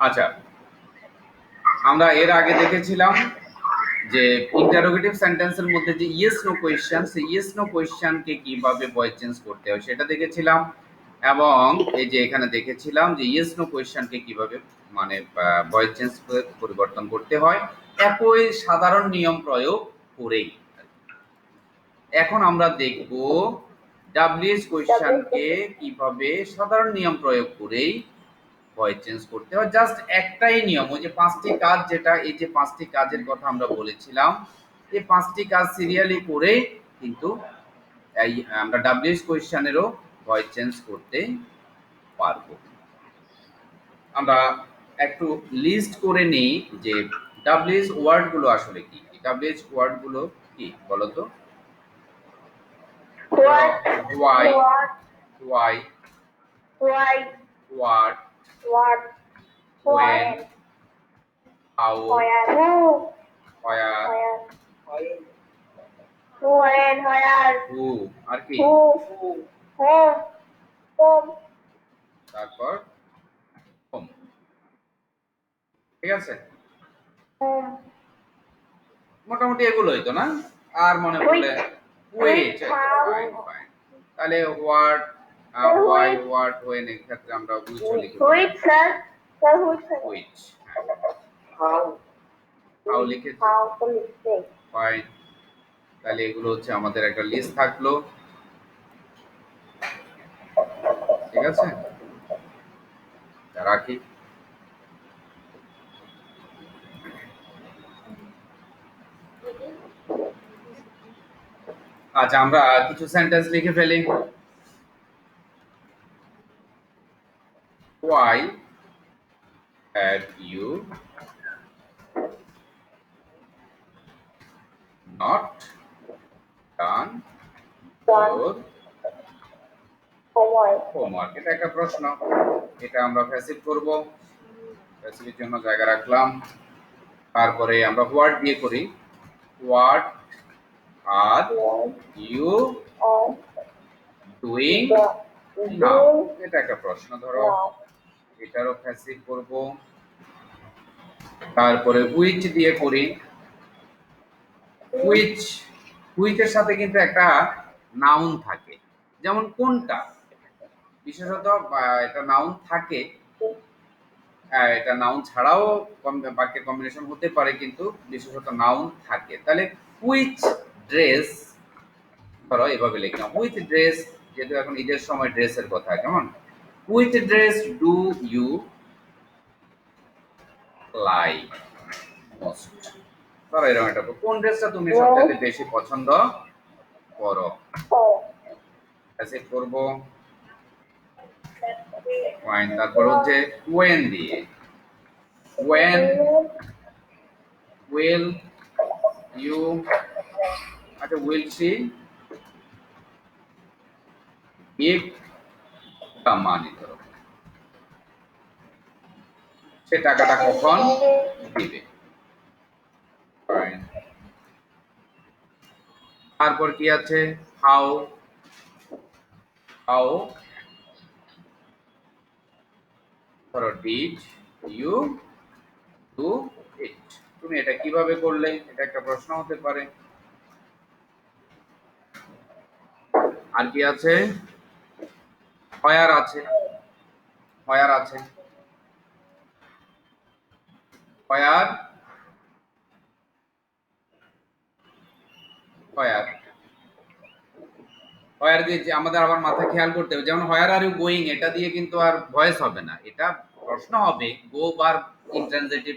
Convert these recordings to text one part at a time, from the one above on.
আচ্ছা, আমরা এর আগে দেখেছিলাম যে ইন্টারোগেটিভ সেন্টেন্সের মধ্যে যে ইয়েস নো কোয়েশ্চেন, সেই ইয়েস নো কোয়েশ্চেনকে কিভাবে ভয়েস চেঞ্জ করতে হয় সেটা দেখেছিলাম। এবং এই যে এখানে দেখেছিলাম যে ইয়েস নো কোয়েশ্চেনকে কিভাবে মানে ভয়েস চেঞ্জ পরিবর্তন করতে হয় একই সাধারণ নিয়ম প্রয়োগ করেই। এখন আমরা দেখব ডাব্লিউএইচ কোয়েশ্চেনকে কিভাবে সাধারণ নিয়ম প্রয়োগ করেই ভয়েস চেঞ্জ করতে হয়। জাস্ট একটাই নিয়ম, ওই যে 5টি কাজ, যেটা এই যে 5টি কাজের কথা আমরা বলেছিলাম, এই 5টি কাজ সিরিয়ালি করে কিন্তু এই আমরা ডাব্লিউএইচ কোয়েশ্চেনেরও ভয়েস চেঞ্জ করতে পারবো। আমরা একটু লিস্ট করে নিই যে ডাব্লিউএইচ ওয়ার্ডগুলো আসলে কি। ডাব্লিউএইচ ওয়ার্ডগুলো কি বলো তো? What? Why, What? Why, Why? What, What? when, When? how, Where? Who? where, Where? When? Where? who, আর কি? Who? Whom? Whom? তারপর whom। ঠিক আছে, Whom? মোটামুটি এগুলোই তো না? আর মনে পড়লে Which? which, fine fine. তাহলে হোয়াট, হোয়াই, হোয়াট, হোয়েন, এই ক্ষেত্রে আমরা which ও লিখে দিই। Which, sir? Sir, which? which, How? how লিখেছি, How to mistake? ফাইন। তাহলে এগুলো হচ্ছে আমাদের একটা লিস্ট থাকলো। ঠিক আছে, রাখি। আচ্ছা, আমরা কিছু সেন্টেন্স লিখে ফেলি। Why have you not done your homework? এটা একটা প্রশ্ন, এটা আমরা প্যাসিভ করব। প্যাসিভের জন্য জায়গা রাখলাম। তারপরে আমরা হোয়াট দিয়ে করি। What are you doing now? এটা একটা প্রশ্ন, ধরো এটারও প্যাসিভ করব। তারপরে হুইচ দিয়ে করি। হুইচ, হুইচের সাথে কিন্তু একটা নাউন থাকে, যেমন কোনটা, বিশেষত এটা নাউন থাকে। এটা নাউন ছাড়াও বাক্যের কম্বিনেশন হতে পারে, কিন্তু বিশেষত নাউন থাকে। তাহলে হুইচ ড্রেস, ধরো এভাবে লিখলাম হুইচ ড্রেস, যেহেতু এখন ঈদের সময় ড্রেসের কথা, কেমন which dress do you like most? ধরো এরকম একটা, কোন ড্রেসটা তুমি সবচেয়ে বেশি পছন্দ করো? অ্যাসিভ করব। ফাইন। তারপর হচ্ছে ওয়েন দিয়ে। ওয়েন উইল ইউ, আচ্ছা will see give the money, ধরো সে টাকাটা কখন দিবে। Fine. তারপর কি আছে? হাউ, হাউ ধরো ডিড ইউ ডু ইট, তুমি এটা কিভাবে করলে? এটা একটা প্রশ্ন হতে পারে। আর কি আছে? হোয়ার আছে, হোয়ার আছে, হোয়ার, হোয়ার, হোয়ার দিয়ে আমাদের আবার মাথায় খেয়াল করতে হবে, যেমন হোয়ার আর ইউ গোয়িং, এটা দিয়ে কিন্তু আর ভয়েস হবে না, এটা প্রশ্ন হবে। গো ভার্ব ইনট্রানজিটিভ,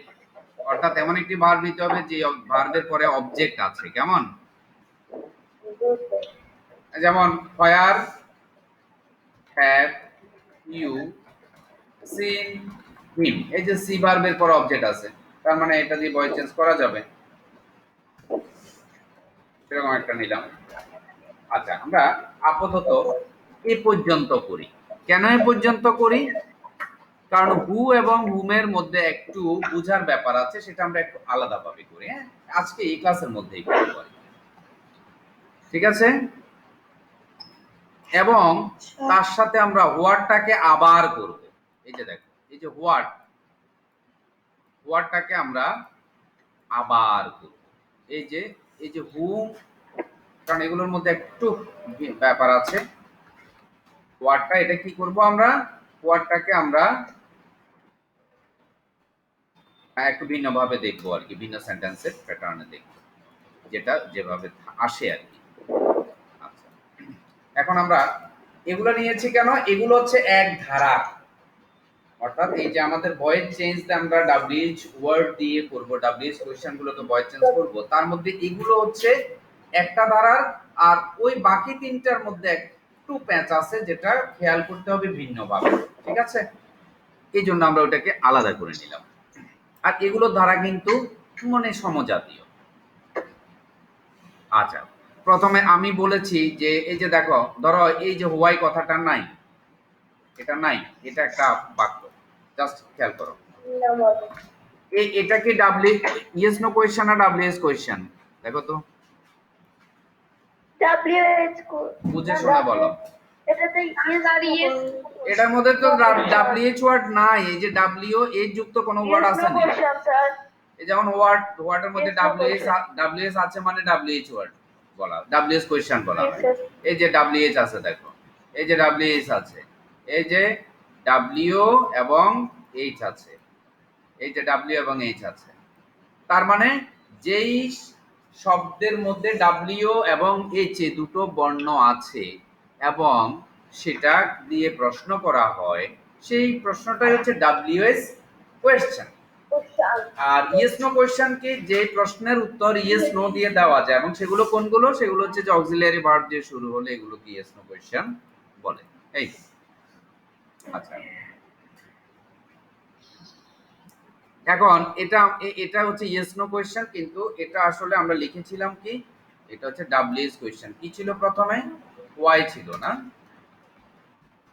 অর্থাৎ এমন একটি ভার্ব নিতে হবে যে ভার্বের পরে অবজেক্ট আছে, কেমন যেমন where have you seen him, এই যে সি ভার্বের পর অবজেক্ট আছে, তার মানে এটা দিয়ে ভয়েস চেঞ্জ করা যাবে। সেরকম একটা নিলাম। আচ্ছা, আমরা আপাতত এ পর্যন্ত করি। কেন এ পর্যন্ত করি? কারণ হু এবং হুমের মধ্যে একটু বুঝার ব্যাপার আছে, সেটা আমরা একটু আলাদাভাবে করি। হ্যাঁ, আজকে এই ক্লাসের মধ্যেই করব। ঠিক আছে, এবং তার সাথে আমরা হোয়াটটাকে আবার করব। এই যে দেখো, এই যে হোয়াটটাকে আমরা আবার করব। এই যে হুম, কারণ এগুলোর মধ্যে একটু ব্যাপার আছে। হোয়াটটা এটা কি করব আমরা, হোয়াটটাকে আমরা একটু ভিন্নভাবে দেখবো আর কি, ভিন্ন সেন্টেন্সের প্যাটার্নে দেখবো, যেটা যেভাবে আসে আর কি। আচ্ছা, এখন আমরা এগুলো নিয়েছি কেন, এগুলো হচ্ছে এক ধারা, অর্থাৎ এই যে আমাদের ভয়েস চেঞ্জ আমরা ডাব্লিউএইচ ওয়ার্ড দিয়ে করব, ডাব্লিউএইচ কোশ্চেন গুলো তো ভয়েস চেঞ্জ করব, তার মধ্যে এগুলো হচ্ছে একটা ধারার, আর ওই বাকি তিনটার মধ্যে একটু প্যাচ আছে যেটা খেয়াল করতে হবে ভিন্নভাবে, ঠিক আছে? এই জন্য আমরা ওটাকে আলাদা করে নিলাম। আর এগুলোর ধারা কিন্তু মানে সমজাতীয়। আচ্ছা, প্রথমে আমি বলেছি যে এই যে দেখো, ধরো এই যে হোয়াই কথাটা নাই, এটা নাই, এটা একটা বাক্য, জাস্ট খেয়াল করো। এটা কি ডাব্লিউ ইয়েস নো কোয়েশ্চেন না ডাব্লিউএস কোয়েশ্চেন? দেখো তো, WH বুঝে শুনে বলো। এটাতে ইয়েস এটার মধ্যে তো ডাব্লিউএইচ ওয়ার্ড নাই, এই যে ডাব্লিউ এর যুক্ত কোনো ওয়ার্ড আছে না। এই যেমন ওয়ার্ডের মধ্যে ডাব্লিউএস আছে মানে ডাব্লিউএইচ ওয়ার্ড বলা, ডাব্লিউএস কোয়েশ্চেন বলা হয়। এই যে ডাব্লিউএইচ আছে, দেখো এই যে ডাব্লিউএইচ আছে, এই যে ডাব্লিউ এবং এইচ আছে, এই যে ডাব্লিউ এবং এইচ আছে। তার মানে যেই শব্দের মধ্যে ডাব্লিউ এবং এইচ এ দুটো বর্ণ আছে এবং সেটা দিয়ে প্রশ্ন করা হয়, সেই প্রশ্নটাই হচ্ছে ডাব্লিউএস কোয়েশ্চেন। আর ইয়েস নো কোয়েশ্চেন কি, যে প্রশ্নের উত্তর ইয়েস নো দিয়ে দেওয়া যায়, এবং সেগুলো কোনগুলো, সেগুলো হচ্ছে যে অক্সিলিয়ারি ভার্ব দিয়ে শুরু হলে এগুলোকে ইয়েস নো কোয়েশ্চেন বলে। এই আচ্ছা, এখন এটা হচ্ছে ইয়েস নো কোয়েশ্চেন, কিন্তু এটা আসলে আমরা লিখেছিলাম কি, এটা হচ্ছে ডাব্লিউএস কোয়েশ্চেন। কি ছিল প্রথমে, হোয়াই ছিল না,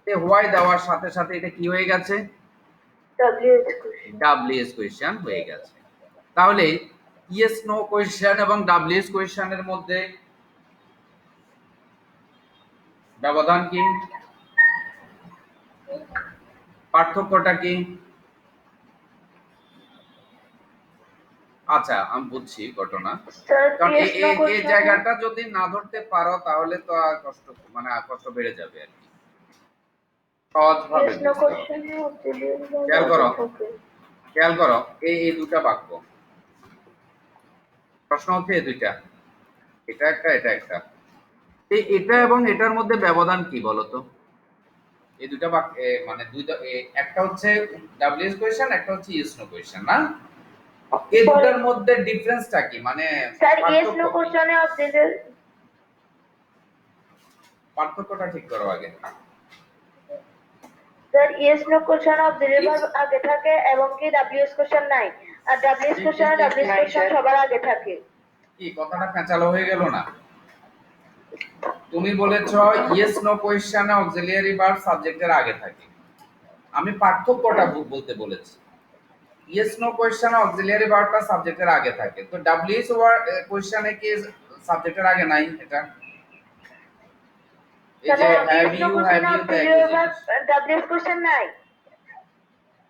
তে হোয়াই দেওয়ার সাথে সাথে এটা কি হয়ে গেছে, ডাব্লিউএস কোয়েশ্চেন হয়ে গেছে। তাহলে ইয়েস নো কোয়েশ্চেন এবং ডাব্লিউএস কোয়েশ্চেনের মধ্যে ব্যবধান কি, পার্থক্যটা কি? আচ্ছা, আমি বুঝছি ঘটনা, কারণ এই জায়গাটা যদি না ধরতে পারো তাহলে তো আর কষ্ট, মানে কষ্ট বেড়ে যাবে আর কি। সহজভাবে খেয়াল করো এই দুটা বাক্য, প্রশ্ন হচ্ছে এই দুইটা, এটা একটা এটা একটা, এটা এবং এটার মধ্যে ব্যবধান কি বলতো? এই দুটা বাক্য মানে দুইটা, একটা হচ্ছে ডাব্লিউএস কোয়েশ্চেন, একটা হচ্ছে ইয়েস নো কোয়েশ্চেন না, এই দুটার মধ্যে ডিফারেন্সটা কি, মানে স্যার ইয়েস নো কোশ্চেনে অক্সিলিয়ারি, পার্থক্যটা ঠিক করো আগে। Sir yes no question auxiliary verb আগে থাকে এবং কি ডাব্লিউএস কোশ্চেন নাই, আর ডাব্লিউএস কোশ্চেন সবার আগে থাকে। কি কথাটা পেঁচালো হয়ে গেল না? তুমি বলেছো ইয়েস নো কোয়েশ্চেনে অক্সিলিয়ারি ভার্ব সাবজেক্টের আগে থাকে, আমি পার্থক্যটা বলতে বলেছি। ইয়েস নো কোয়েশ্চেনে অক্সিলিয়ারি ভার্বটা সাবজেক্টের আগে থাকে, তো ডাব্লিউএস কোয়েশ্চেনে কি সাবজেক্টের আগে নাই? এটা এই যে হ্যাভ ইউ তো ডাব্লিউএস কোশ্চেন নাই।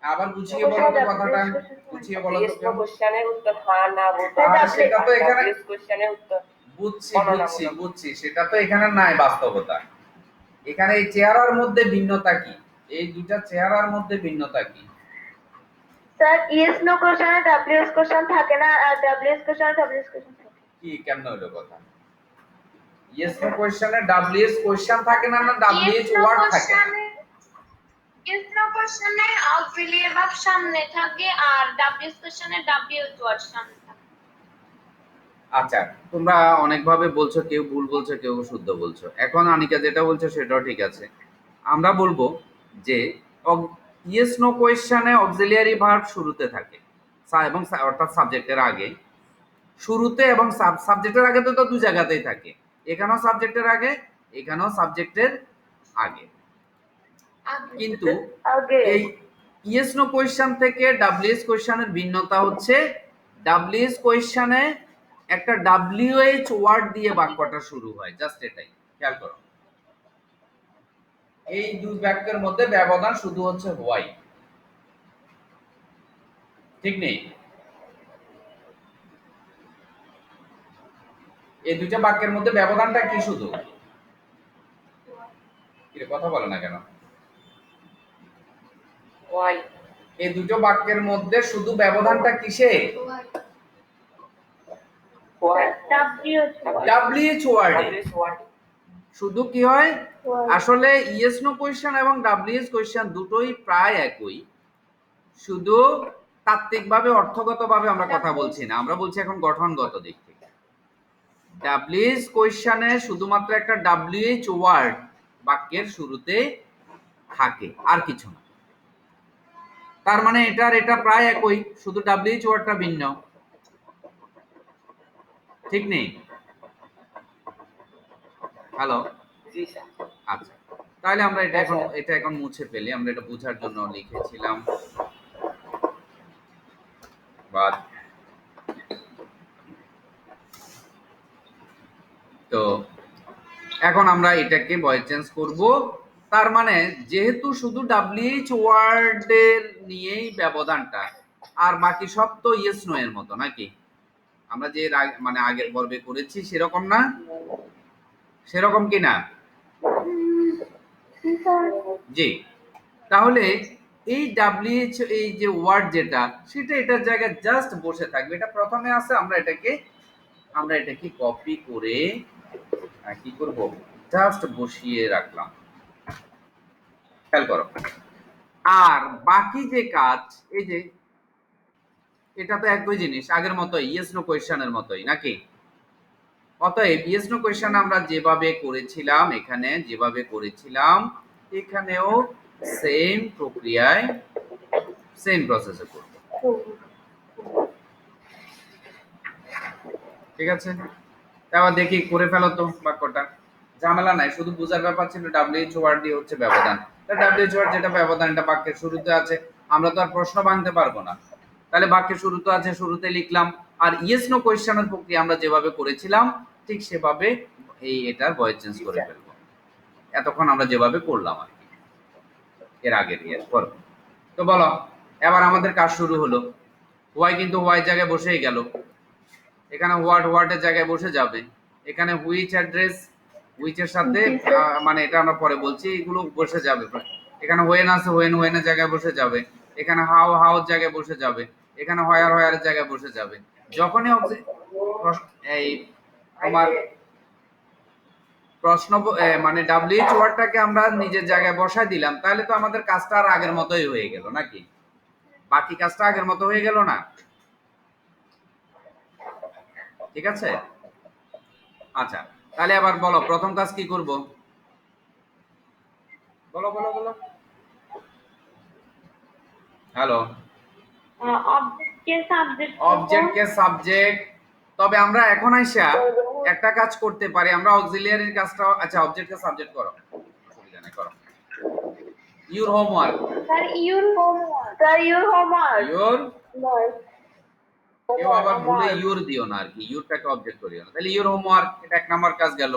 আবার বুঝিয়ে বলো তো কথাটা, বুঝিয়ে বলো তো। ইয়েস নো কোশ্চেনের উত্তর হ্যাঁ না বলতে, সেটা তো এখানে কোশ্চেনের উত্তর বুঝছি সেটা তো এখানে নাই বাস্তবতা। এখানে এই চেহারার মধ্যে ভিন্নতা কি, এই দুইটা চেহারার মধ্যে ভিন্নতা কি? স্যার ইয়েস নো কোশ্চেনে ডাব্লিউএস কোশ্চেন থাকে না, আর ডাব্লিউএস কোশ্চেনে ডাব্লিউএস কোশ্চেন থাকে। কি কেমন হলো কথা? ইয়েস নো কোশ্চেনে ডাব্লিউএস কোশ্চেন থাকে না, না ডাব্লিউএস ওয়ার্ড থাকে? ইয়েস নো কোশ্চেনে অক্সিলিয়ারি ভার্ব সামনে থাকে আর ডাব্লিউএস কোশ্চেনে ডাব্লিউএস ওয়ার্ড সামনে থাকে। আচ্ছা, তোমরা অনেকভাবে বলছো, কেউ ভুল বলছো, কেউ শুদ্ধ বলছো। এখন আনিকা যেটা বলছো সেটাও ঠিক আছে। আমরা বলবো যে ইয়েস নো কোয়েশ্চেনে অক্সিলিয়ারি ভার্ব শুরুতে থাকে এবং অর্থাৎ সাবজেক্টের আগে, শুরুতে এবং সাবজেক্টের আগে তো দুই জায়গাতেই থাকে, এখানেও সাবজেক্টের আগে, এখানেও সাবজেক্টের আগে। কিন্তু এই ইয়েস নো কোয়েশ্চেন থেকে ডাব্লিউএস কোয়েশ্চেনের ভিন্নতা হচ্ছে, ডাব্লিউএস কোয়েশ্চেনে একটা ডাব্লিউএইচ ওয়ার্ড দিয়ে বাক্যটা শুরু হয়, জাস্ট এটাই খেয়াল করো। এই দুই বাক্যের মধ্যে ব্যবধান শুধু হচ্ছে হোয়াই। ঠিক নেই? এই দুইটা বাক্যের মধ্যে ব্যবধানটা কি শুধু? কি রে, কথা বলে না কেন? ওয়াই এই দুটো বাক্যের মধ্যে শুধু ব্যবধানটা কিসে? ওয়াই WH ওয়ার্ডে। ওয়াই শুধু কি হয়, আসলে ইয়েস নো কোয়েশ্চেন এবং WH কোয়েশ্চেন দুটোই প্রায় একই, শুধু তাত্ত্বিকভাবে অর্থগতভাবে আমরা কথা বলছি না, আমরা বলছি এখন গঠনগত দিক থেকে। WH কোয়েশ্চেনে শুধুমাত্র একটা WH ওয়ার্ড বাক্যের শুরুতে থাকে, আর কিছু না। তার মানে এটা প্রায় একই, শুধু WH ওয়ার্ডটা ভিন্ন। ঠিক নেই? হ্যালো, জি স্যার। আচ্ছা, তাহলে আমরা এটা এখন মুছে ফেলি, আমরা এটা বোঝার জন্য লিখেছিলাম। বাদ। তো এখন আমরা এটাকে ভয়েস চেঞ্জ করব। তার মানে যেহেতু শুধু WH ওয়ার্ডের নিয়েই ব্যবধানটা, আর বাকি সব তো ইয়েস নো এর মতো নাকি? আমরা যে মানে আগের পর্বে করেছি সেরকম না? সেরকম কি না? জি। তাহলে এই WH এই যে ওয়ার্ড যেটা, সেটা এটার জায়গায় জাস্ট বসে থাকবে। এটা প্রথমে আছে, আমরা এটাকে কপি করে কি করব, জাস্ট বসিয়ে রাখলাম। খেয়াল করো। আর বাকি যে কাজ, এই যে এটা তো একই জিনিস, আগের মতোই, ইয়েস নো কোয়েশ্চেনের মতোই নাকি? অতএব ইয়েস নো কোয়েশ্চেন আমরা যেভাবে করেছিলাম এখানেও সেম প্রক্রিয়ায় সেম প্রসেসে করব। ঠিক আছে, এবার দেখি করে ফেলো তো বাক্যটা। ঝামেলা নাই, শুধু বোঝার ব্যাপার ছিল WH ওয়ার্ড দিয়ে হচ্ছে ব্যবধান। WH ওয়ার্ড যেটা ব্যবধান, এটা বাক্যের শুরুতে আছে, আমরা তো আর প্রশ্ন ভাঙতে পারবো না। তাহলে বাক্যের শুরুতে আছে, শুরুতে লিখলাম। আর ইয়েস নো কোয়েশ্চেনের প্রক্রিয়া আমরা যেভাবে করেছিলাম ঠিক সেভাবে এটার ভয়েস চেঞ্জ করে ফেলবো, এতক্ষণ আমরা যেভাবে করলাম আর কি, এর আগের করব। তো বলো, এবার আমাদের কাজ শুরু হলো। ওয়াই কিন্তু ওয়াই জায়গায় বসেই গেল, এখানে হোয়াটের জায়গায় বসে যাবে, এখানে হুইচ অ্যাড্রেস, হুইচের সাথে মানে এটা আমরা পরে বলছি, এগুলো বসে যাবে। এখানে হোয়েন আছে, হোয়েনের জায়গায় বসে যাবে, এখানে হাউর জায়গায় বসে যাবে, এখানে হোয়ারের জায়গায় বসে যাবে। যখনই এই তোমার প্রশ্ন মানে WH ওয়ার্ডটাকে আমরা নিজের জায়গায় বসাই দিলাম, তাহলে তো আমাদের কাজটা আর আগের মতোই হয়ে গেল নাকি? বাকি কাজটা আগের মতো হয়ে গেল না? ঠিক আছে, আচ্ছা, তাহলে আবার বলো প্রথম কাজ কি করব? বলো বলো বলো। হ্যালো, অবজেক্টকে সাবজেক্ট। তবে আমরা এখন আইসা একটা কাজ করতে পারি, আমরা অক্সিলিয়ারির কাজটা, আচ্ছা অবজেক্টকে সাবজেক্ট করো, অসুবিধা নেই, করো। ইউর হোমওয়ার্ক, ইউর কেউ আবার ভুলে ইউর দিও না আর কি, ইউরটাকে অবজেক্ট করিও না। তাহলে ইউর হোমওয়ার্ক, এটা এক নাম্বার কাজ গেল।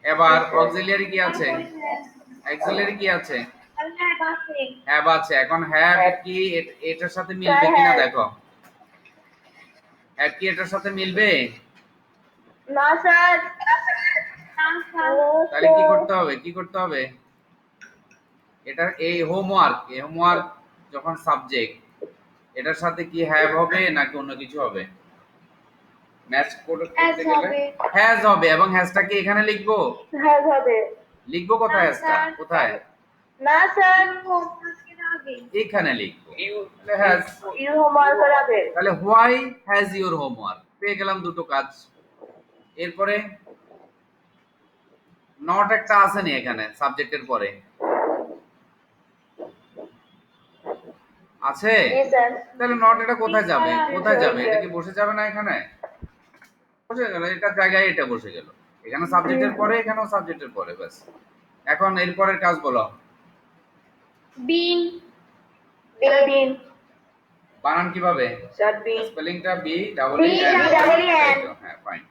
এবার অক্সিলিয়ারি কি আছে? অক্সিলিয়ারি কি আছে? হ্যাভ আছে। এখন হ্যাভ কি এটার সাথে মিলবে কিনা দেখো। হ্যাভ কি এটার সাথে মিলবে? না স্যার। তাহলে কি করতে হবে? এটা এই হোমওয়ার্ক যখন সাবজেক্ট, এটার সাথে কি হ্যাভ হবে নাকি অন্য কিছু হবে? ম্যাচ করতে গেলে হ্যাজ হবে, এবং হ্যাজটা কি এখানে লিখবো? হ্যাজ হবে। লিখবো কোথায় হ্যাজটা? কোথায়? না স্যার, এখানে লিখবো। তাহলে হ্যাজ, ইউর হোমওয়ার্কের আগে। তাহলে হোয়াই হ্যাজ ইউর হোমওয়ার্ক, পেয়ে গেলাম দুটো কাজ। এরপরে নট একটা আছে নি এখানে সাবজেক্টের পরে? আছে। তাহলে নট এটা কোথায় যাবে? এটা কি বসে যাবে না এখানে? বসে গেল, এটা জায়গায় এটা বসে গেল, এখানে সাবজেক্টের পরে, এখানেও সাবজেক্টের পরে, ব্যাস। এখন এরপরের কাজ বলো। বিন, বানান কিভাবে? স্যার বি স্পেলিংটা বি ডাবল ই এন। হ্যাঁ, ফাইন।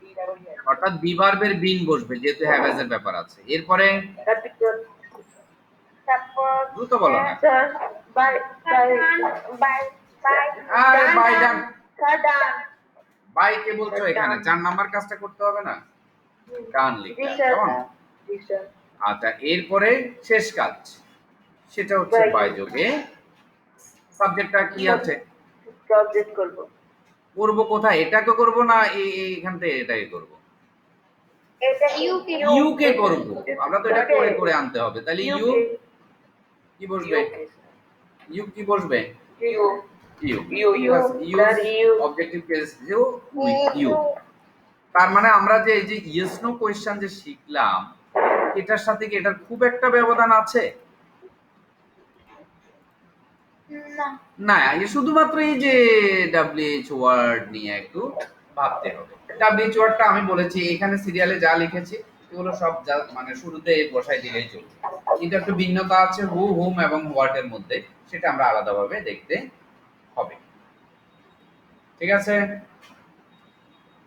অর্থাৎ বি ভার্বের বিন বসবে, যেহেতু হ্যাভ এর ব্যাপার আছে। এরপরে তারপর দ্রুত বলো না। স্যার বাই আরে by done. Sir done. By কে বলছো এখানে 4 নাম্বার কাজটা করতে হবে না, ডান জি লিখলাম স্যার। কেমন। জি স্যার। আচ্ছা এরপরে শেষ কাজ, সেটা হচ্ছে By বাই যোগে সাবজেক্টটা কি আছে সাবজেক্ট করব। করব, কোথায় এটাকে করব না এইখান থেকে এটাকে করব, এটা ইউ কে ইউ কে করব। আমরা তো এটা করে করে আনতে হবে, তাহলে ইউ কি বসবে, ইউ কি বসবে, you you you you use you objective case you with you. তার মানে আমরা যে এই যে ইয়েস নো কোশ্চেন যে শিখলাম, এটার সাথে কি এটার খুব একটা ব্যবধান আছে না। না, এই শুধুমাত্র এই যে ডাব্লিউএইচ ওয়ার্ড নিয়ে একটু ভাবতে হবে। ডাব্লিউএইচ ওয়ার্ডটা আমি বলেছি এখানে সিরিয়ালে যা লিখেছি এগুলো সব যা মানে শুরুতে বসাই দিলেই চলবে, কিন্তু একটু ভিন্নতা আছে হু হুম এবং হোয়াট এর মধ্যে, সেটা আমরা আলাদাভাবে দেখতে হবে। ঠিক আছে,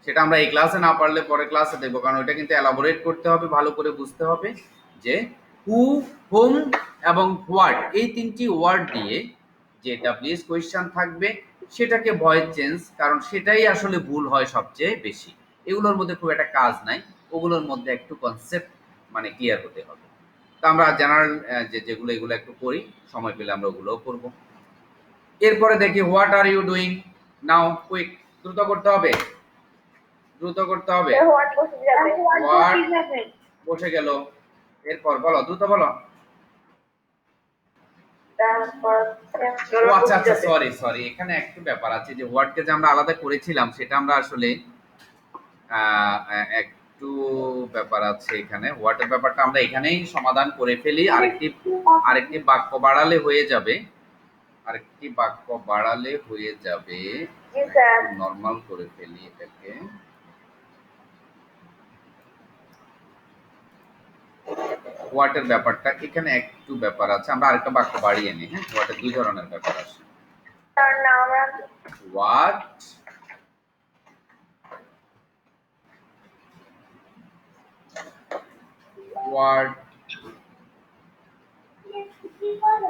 সেটা আমরা এই ক্লাসে না পারলে পরে ক্লাসে দেখবো, কারণ ওইটা কিন্তু এলাবোরেট করতে হবে, ভালো করে বুঝতে হবে যে হু হুম এবং হোয়াট এই তিনটি ওয়ার্ড দিয়ে যে ডাব্লিউএস কোয়েশ্চেন থাকবে সেটাকে ভয়েস চেঞ্জ, কারণ সেটাই আসলে ভুল হয় সবচেয়ে বেশি। এগুলোর মধ্যে খুব একটা কাজ নাই, ওগুলোর মধ্যে একটু কনসেপ্ট মানে ক্লিয়ার হতে হবে। তা আমরা জেনারেল যেগুলো এগুলো একটু করি, সময় পেলে আমরা ওগুলোও করব। এরপরে দেখি what are you doing now, quick, দ্রুত করতে হবে, দ্রুত করতে হবে। হোয়াট বসে যাবে। হোয়াট বসে গেল, এরপর বলো, দ্রুত বলো। তারপর ও আচ্ছা আচ্ছা, সরি সরি, এখানে একটু ব্যাপার আছে যে হোয়াটকে যে আমরা আলাদা করেছিলাম সেটা আমরা আসলে একটু ব্যাপার আছে এখানে, হোয়াটের ব্যাপারটা আমরা এখানেই সমাধান করে ফেলি, আরেকটি আরেকটি বাক্য বাড়ালে হয়ে যাবে, আরেকটি বাক্য বাড়ালে হয়ে যাবে, জি স্যার। নরমাল করে ফেলি এটাকে। হোয়াটের ব্যাপারটা এখানে একটু ব্যাপার আছে, আমরা আরেকটা বাক্য বাড়িয়ে নিই। হ্যাঁ, হোয়াটের দুই ধরনের ব্যাপার আছে, তার নাম আমরা what what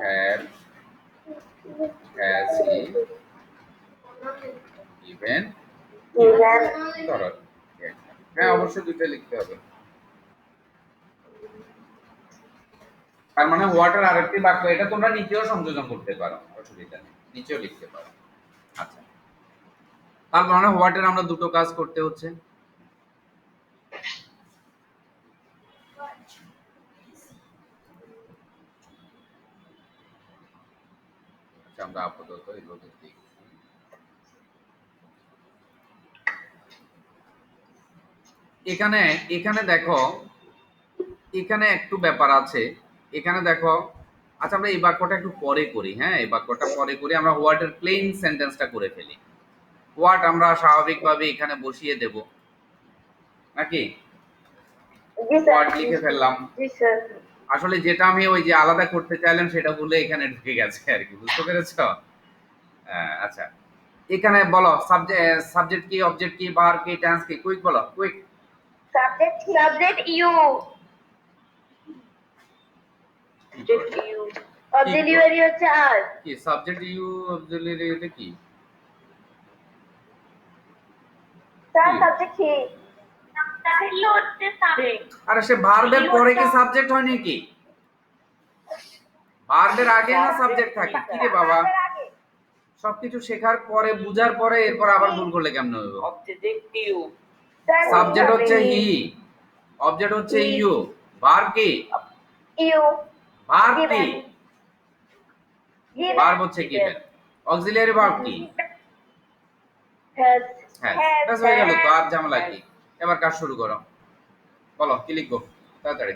have has he given even ধরো, হ্যাঁ অবশ্যই দুটো লিখতে হবে। তার মানে ওয়াটার আরেকটি বাক্য, এটা তোমরা নিচেও সংযোজন করতে পারো, অসুবিধা নেই, নিচেও লিখতে পারো। আচ্ছা, তার মানে হোয়াটের আমরা দুটো কাজ করতে হচ্ছে। আচ্ছা, আমরা আপাতত এগুলো দেখি। এখানে এখানে দেখো, এখানে একটু ব্যাপার আছে, এখানে দেখো। আচ্ছা, আমরা এই বাক্যটা একটু পরে করি, হ্যাঁ এই বাক্যটা পরে করি, আমরা হোয়াটের প্লেন সেন্টেন্সটা করে ফেলি। হোয়াট আমরা স্বাভাবিকভাবে এখানে বসিয়ে দেব নাকি, জি হোয়াট স্যার। লিখে ফেললাম। জি স্যার। আসলে যেটা আমি ওই যে আলাদা করতে চাইলাম সেটা ভুলে এখানে ঢুকে গেছে আর কি, বুঝতে পেরেছো? আচ্ছা, এখানে বলো সাবজেক্ট কি, অবজেক্ট কি, ভার্ব কি, টেন্স কি, কুইক বলো, quick. Subject you. You auxiliary হচ্ছে আর। কি সাবজেক্ট ইউ, অক্সিলিয়ারি এটা কি? স্যার কি? সাবজেক্ট হি। তাহলে হচ্ছে সাবজেক্ট। আরে সে ভার্বের পরে কি সাবজেক্ট হয় নাকি? ভার্বের আগে না সাবজেক্ট থাকে? কি রে বাবা, সবকিছু শেখার পরে বুঝার পরে এরপর আবার ভুল করলে কেমন হবে? অবজেক্ট ইউ সাবজেক্ট হচ্ছে হি, অবজেক্ট হচ্ছে ইউ, ভার্ব কি? ইউ। ভার্ব কি? Given. ভার্ব হচ্ছে গিভেন, অক্সিলিয়ারি ভার্ব কি? হ্যাজ। হ্যাঁ, ব্যাস হয়ে গেল তো, আর ঝামেলা কি? এবার কাজ শুরু করো, বলো কি লিখবো তাড়াতাড়ি।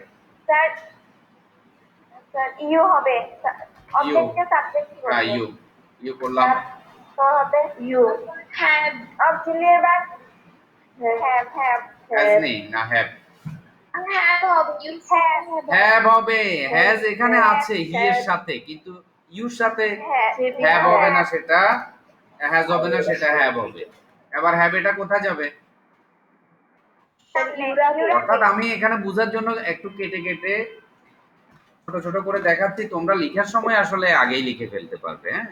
স্যার স্যার ইউ হবে। ইউ, অবজেক্টকে সাবজেক্ট কি হ্যাঁ বলবো? ইউ, ইউ করলাম। তো হবে you. Have. Auxiliary verb have. Has নেই না, হ্যাভ। হ্যাভ হবে ইউ। হ্যাভ হবে, হ্যাজ এখানে আছে হি এর সাথে, কিন্তু ইউর সাথে হ্যাভ হবে না, সেটা হ্যাজ হবে না, সেটা হ্যাভ হবে। এবার হ্যাভ এটা কোথায় যাবে? অর্থাৎ আমি এখানে বোঝার জন্য একটু কেটে কেটে ছোট ছোট করে দেখাচ্ছি, তোমরা লেখার সময় আসলে আগেই লিখে ফেলতে পারবে। হ্যাঁ,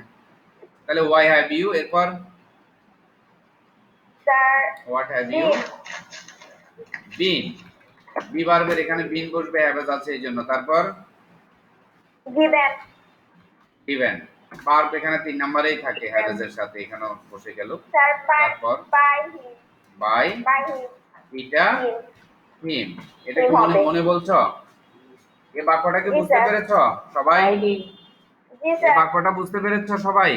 তাহলে why have you, এরপর sir what have you been, be ভার্বের এখানে বিন বসবে, হ্যাভ আছে এই জন্য। তারপর গিভেন given, ভার্ব এখানে 3 নম্বরেই থাকে হ্যাভ এর সাথে, এখানেও বসে গেল। স্যার তারপর by him by by him এটা হিম, এটা কি হিম মনে হবে। মনে বলছো? এই বাক্যটাকে জি, বুঝতে স্যার। পেরেছো সবাই? By him. জি এই স্যার বাক্যটা বুঝতে পেরেছো সবাই?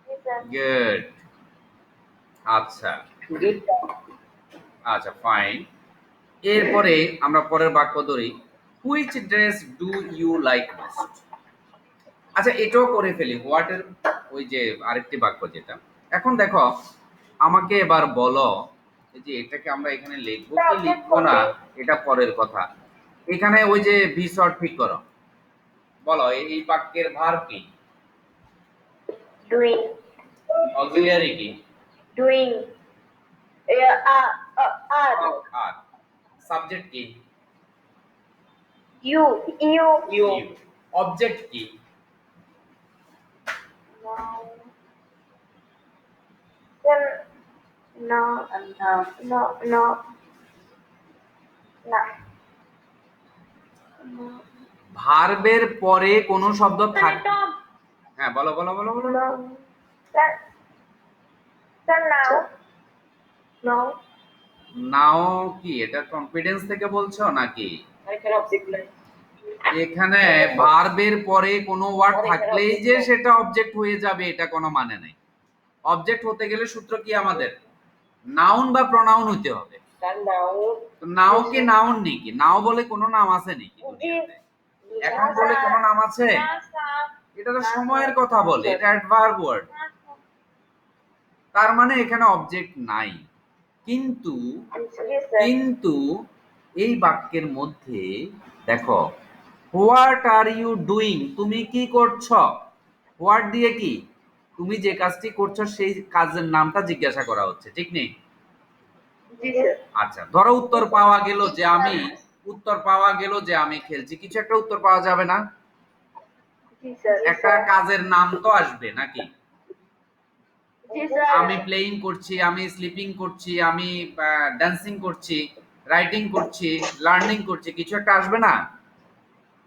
জি স্যার গুড। আচ্ছা Did আচ্ছা ফাইন। এরপরে আমরা পরের বাক্য ধরি, which dress do you like most. আচ্ছা এটাও করে ফেলি, হোয়াট এর ওই যে আরেকটি বাক্য যেটা। এখন দেখো আমাকে এবার বলো, এই যে এটাকে আমরা এখানে লিখবো কি লিখবো না এটা পরের কথা। এখানে ওই যে ভি শর্ট ঠিক করো, বলো এই বাক্যের ভার্ব কি, ডুইং অক্সিলিয়ারি কি, ডুইং আর আর সাবজেক্ট কি, ইউ ইউ you? অবজেক্ট কি, No, no, no, না ভার্বের পরে কোন শব্দ থাক, এটা হ্যাঁ বলো বলো বলো বলো। no, স্যার স্যার নাও no, নাও কি এটা কনফিডেন্স থেকে বলছো নাকি? I can object like. এখানে ভার্বের পরে কোনো ওয়ার্ড থাকলেই যে সেটা অবজেক্ট হয়ে যাবে এটা কোনো মানে নাই। অবজেক্ট হতে গেলে সূত্র কি আমাদের, নাউন বা প্রনাউন হইতে হবে। Sir, now. তো নাও কি নাউন নাকি, নাও বলে কোনো নাম আছে নাকি দুনিয়াতে? এখন বলে কোনো নাম আছে? না স্যার, এটা তো সময়ের কথা বলে, এটা অ্যাডভার্ব ওয়ার্ড। না স্যার। তার মানে এখানে অবজেক্ট নাই। কিন্তু জি স্যার কিন্তু এই বাক্যের মধ্যে দেখো, হোয়াট আর ইউ ডুইং, তুমি কি করছো, হোয়াট দিয়ে কি তুমি যে কাজটি করছো সেই কাজের নামটা জিজ্ঞাসা করা হচ্ছে, ঠিক নেই? জি স্যার আচ্ছা ধরো উত্তর পাওয়া গেল যে আমি, উত্তর পাওয়া গেল যে আমি খেলছি, কিছু একটা উত্তর পাওয়া যাবে না? জি স্যার একটা কাজের নাম তো আসবে নাকি? জি স্যার আমি প্লেইং করছি, আমি স্লিপিং করছি, আমি ডান্সিং করছি, রাইটিং করছি, লার্নিং করছি, কিছু একটা আসবে না?